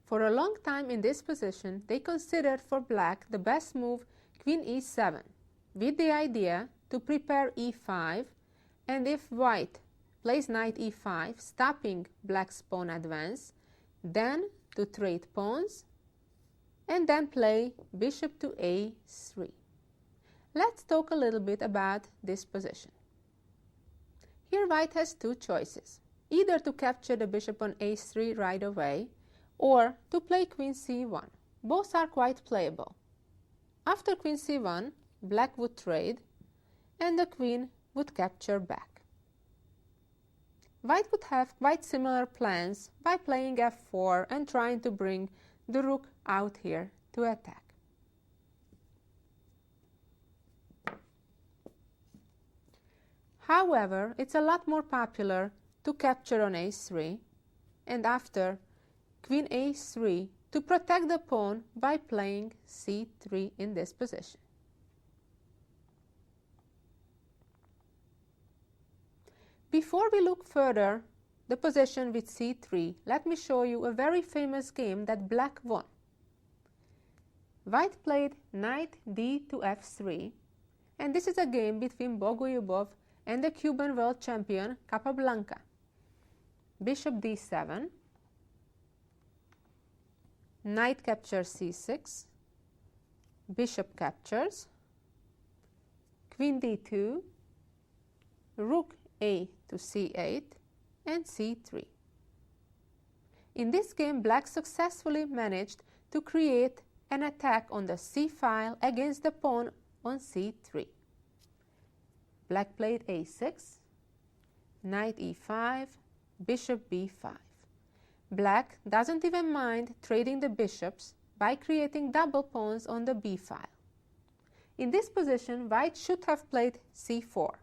For a long time in this position, they considered for black the best move queen e7, with the idea to prepare e5, and if white plays knight e5, stopping black's pawn advance, then to trade pawns, and then play bishop to a3. Let's talk a little bit about this position. Here white has two choices, either to capture the bishop on a3 right away, or to play queen c1. Both are quite playable. After queen c1, black would trade, and the queen would capture back. White would have quite similar plans by playing f4 and trying to bring the rook out here to attack. However, it's a lot more popular to capture on a3, and after queen a3 to protect the pawn by playing c3 in this position. Before we look further the position with c3, let me show you a very famous game that black won. White played knight d to f3, and this is a game between Bogolyubov and the Cuban world champion Capablanca. Bishop d7, knight captures c6, bishop captures, queen d2, rook a to c8, and c3. In this game, black successfully managed to create an attack on the c file against the pawn on c3. Black played a6, knight e5, bishop b5. Black doesn't even mind trading the bishops by creating double pawns on the b file. In this position, white should have played c4.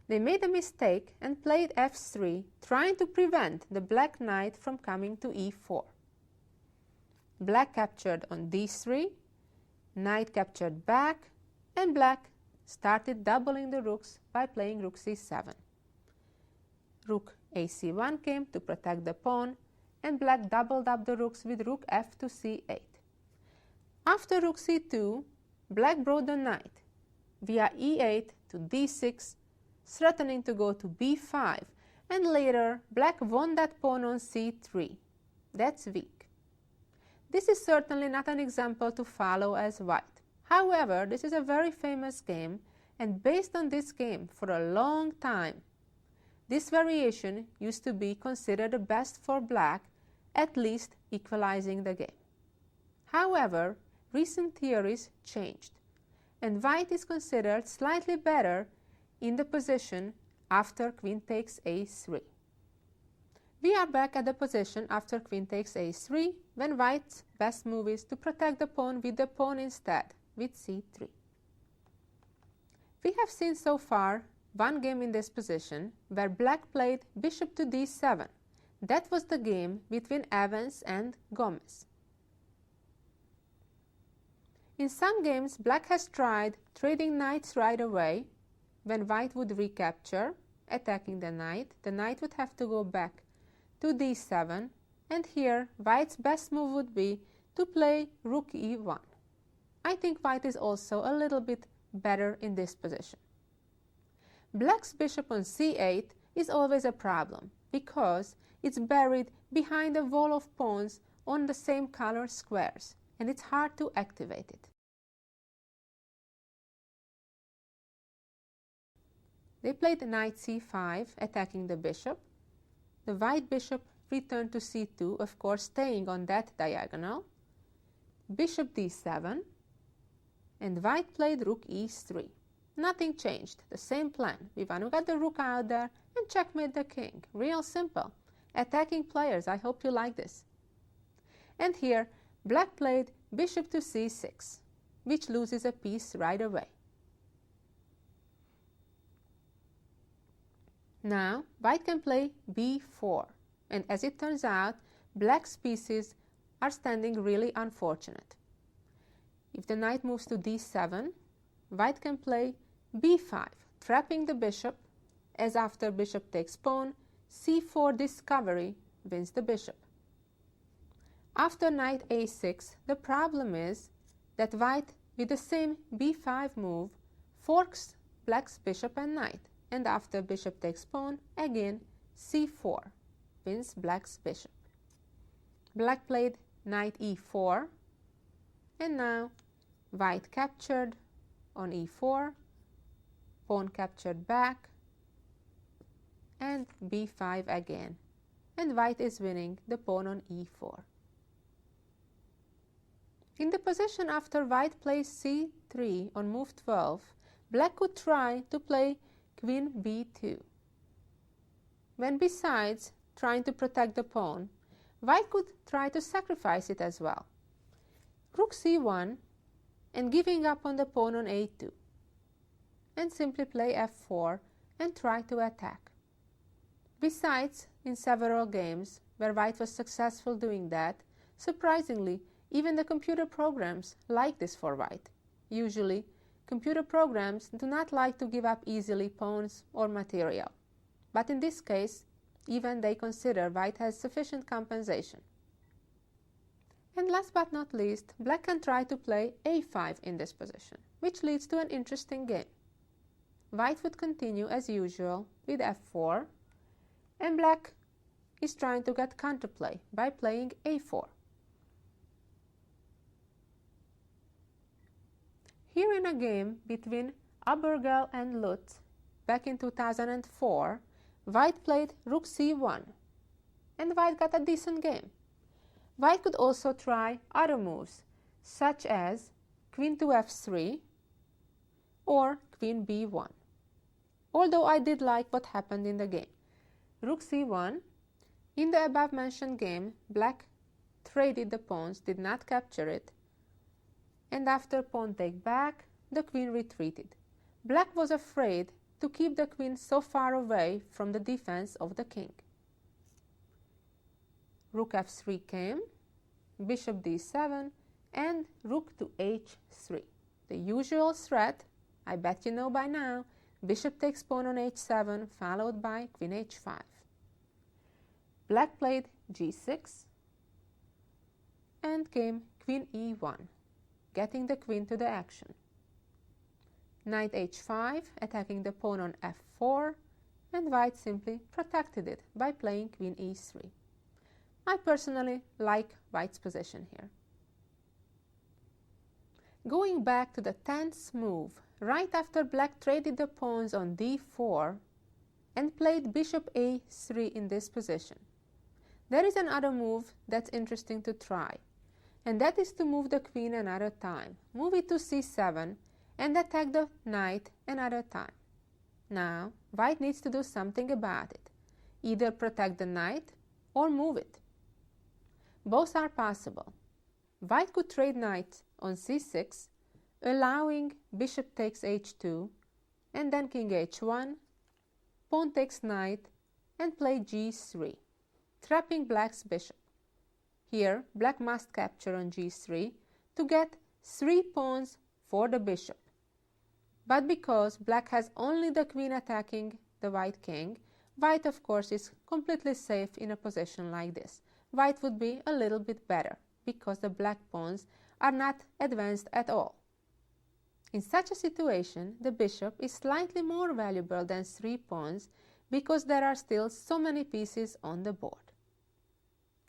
They made a mistake and played f3, trying to prevent the black knight from coming to e4. Black captured on d3, knight captured back, and black started doubling the rooks by playing rook c7. Rook ac1 came to protect the pawn, and black doubled up the rooks with rook f to c8. After rook c2, black brought the knight via e8 to d6, threatening to go to b5, and later black won that pawn on c3. That's weak. This is certainly not an example to follow as white. However, this is a very famous game, and based on this game for a long time, this variation used to be considered the best for black, at least equalizing the game. However, recent theories changed, and white is considered slightly better in the position after queen takes a3. We are back at the position after queen takes a3, when white's best move is to protect the pawn with the pawn instead, with c3. We have seen so far one game in this position where black played bishop to d7. That was the game between Evans and Gomez. In some games, black has tried trading knights right away. When white would recapture, attacking the knight would have to go back to d7, and here white's best move would be to play rook e1. I think white is also a little bit better in this position. Black's bishop on c8 is always a problem because it's buried behind a wall of pawns on the same color squares, and it's hard to activate it. They played knight c5, attacking the bishop. The white bishop returned to c2, of course staying on that diagonal. Bishop d7, and white played rook e3. Nothing changed, the same plan. We want to get the rook out there and checkmate the king. Real simple. Attacking players, I hope you like this. And here, black played bishop to c6, which loses a piece right away. Now, white can play b4, and as it turns out, black's pieces are standing really unfortunate. If the knight moves to d7, white can play b5, trapping the bishop, as after bishop takes pawn, c4 discovery wins the bishop. After knight a6, the problem is that white, with the same b5 move, forks black's bishop and knight, and after bishop takes pawn, again c4 wins black's bishop. Black played knight e4, and now white captured on e4, pawn captured back, and b5 again, and white is winning the pawn on e4. In the position after white plays c3 on move 12, black could try to play queen b2. When besides trying to protect the pawn, white could try to sacrifice it as well. Rook c1 and giving up on the pawn on a2, and simply play f4 and try to attack. Besides, in several games where white was successful doing that, surprisingly, even the computer programs like this for white. Usually, computer programs do not like to give up easily pawns or material, but in this case, even they consider white has sufficient compensation. And last but not least, black can try to play a5 in this position, which leads to an interesting game. White would continue as usual with f4, and black is trying to get counterplay by playing a4. Here in a game between Abergel and Lutz back in 2004, white played rook c1, and white got a decent game. White could also try other moves, such as queen to f3 or queen b1. Although I did like what happened in the game. Rook c1. In the above mentioned game, black traded the pawns, did not capture it, and after pawn take back, the queen retreated. Black was afraid to keep the queen so far away from the defense of the king. Rook f3 came, bishop d7, and rook to h3. The usual threat, I bet you know by now, bishop takes pawn on h7, followed by queen h5. Black played g6, and came queen e1, getting the queen to the action. knight h5, attacking the pawn on f4, and white simply protected it by playing queen e3. I personally like white's position here. Going back to the 10th move, right after black traded the pawns on d4 and played bishop a3 in this position, there is another move that's interesting to try, and that is to move the queen another time. Move it to c7 and attack the knight another time. Now, white needs to do something about it. Either protect the knight or move it. Both are possible. White could trade knights on c6, allowing bishop takes h2, and then king h1, pawn takes knight, and play g3, trapping black's bishop. Here, black must capture on g3 to get 3 pawns for the bishop. But because black has only the queen attacking the white king, white of course is completely safe in a position like this. White would be a little bit better because the black pawns are not advanced at all. In such a situation, the bishop is slightly more valuable than 3 pawns because there are still so many pieces on the board.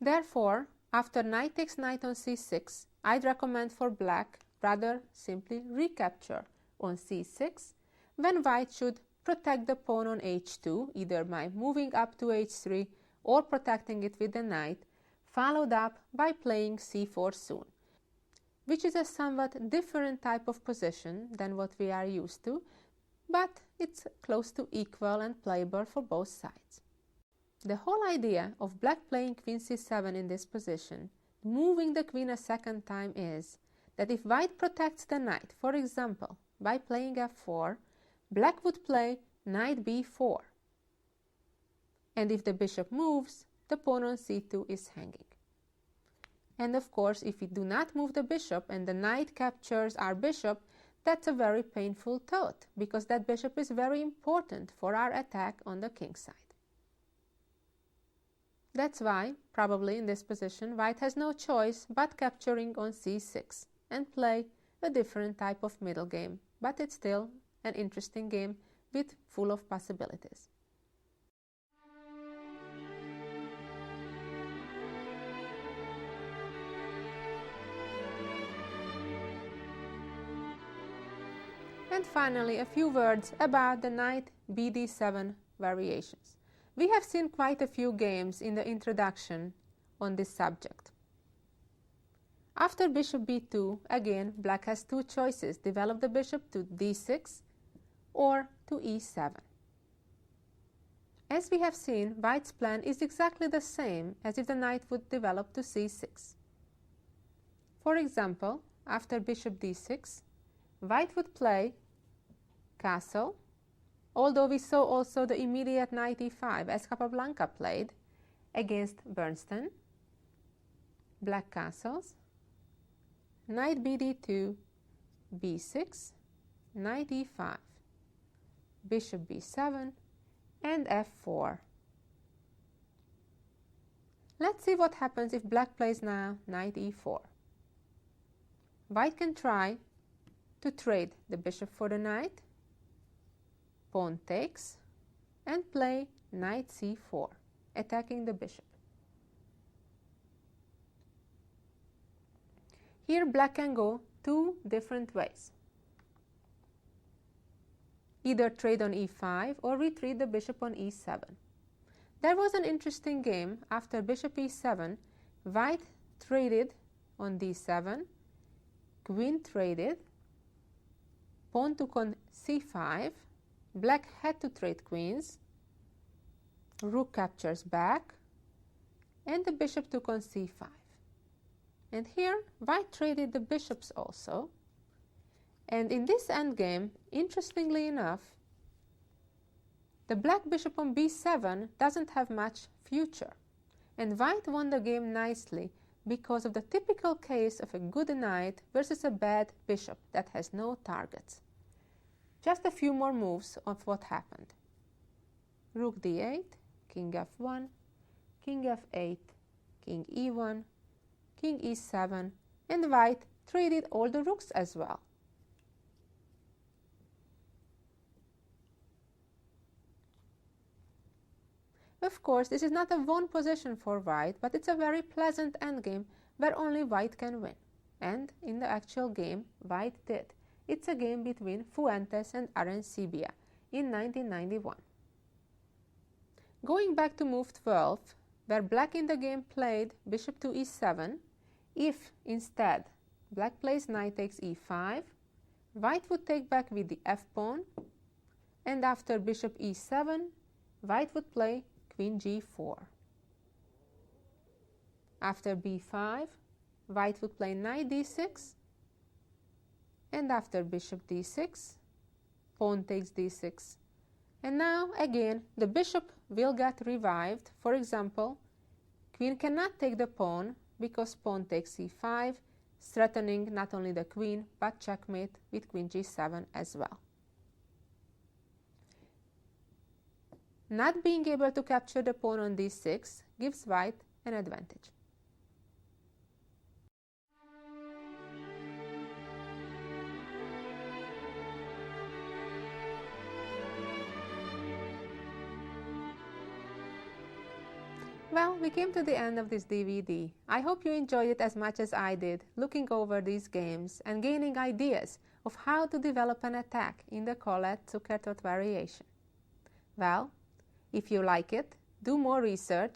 Therefore, after knight takes knight on c6, I'd recommend for black rather simply recapture on c6, when white should protect the pawn on h2, either by moving up to h3 or protecting it with the knight, followed up by playing c4 soon, which is a somewhat different type of position than what we are used to, but it's close to equal and playable for both sides. The whole idea of black playing queen c7 in this position, moving the queen a second time, is that if white protects the knight, for example, by playing f4, black would play knight b4. And if the bishop moves, the pawn on c2 is hanging. And of course, if we do not move the bishop and the knight captures our bishop, that's a very painful thought, because that bishop is very important for our attack on the king side. That's why, probably in this position, white has no choice but capturing on c6 and play a different type of middle game, but it's still an interesting game with full of possibilities. And finally, a few words about the knight bd7 variations. We have seen quite a few games in the introduction on this subject. After bishop b2, again, black has two choices: develop the bishop to d6 or to e7. As we have seen, white's plan is exactly the same as if the knight would develop to c6. For example, after bishop d6, white would play castle, although we saw also the immediate knight e5 as Capablanca played against Bernstein. Black castles, knight bd2, b6, knight e5, bishop b7, and f4. Let's see what happens if black plays now knight e4. White can try to trade the bishop for the knight, pawn takes, and play knight c4, attacking the bishop. Here black can go two different ways. Either trade on e5 or retreat the bishop on e7. There was an interesting game after bishop e7. White traded on d7, queen traded, pawn took on c5, black had to trade queens, rook captures back, and the bishop took on c5. And here white traded the bishops also. And in this endgame, interestingly enough, the black bishop on b7 doesn't have much future. And white won the game nicely because of the typical case of a good knight versus a bad bishop that has no targets. Just a few more moves of what happened. Rook d8, king f1, king f8, king e1, king e7, and white traded all the rooks as well. Of course, this is not a won position for white, but it's a very pleasant endgame where only white can win. And in the actual game, white did. It's a game between Fuentes and Arencibia in 1991. Going back to move 12, where black in the game played bishop to e7, if instead black plays knight takes e5, white would take back with the f-pawn, and after bishop e7, white would play queen g4. After b5, white would play knight d6, and after bishop d6, pawn takes d6. And now again the bishop will get revived. For example, queen cannot take the pawn because pawn takes c5, threatening not only the queen but checkmate with queen g7 as well. Not being able to capture the pawn on d6 gives white an advantage. Well, we came to the end of this DVD. I hope you enjoyed it as much as I did, looking over these games and gaining ideas of how to develop an attack in the Colle Zukertort variation. Well, if you like it, do more research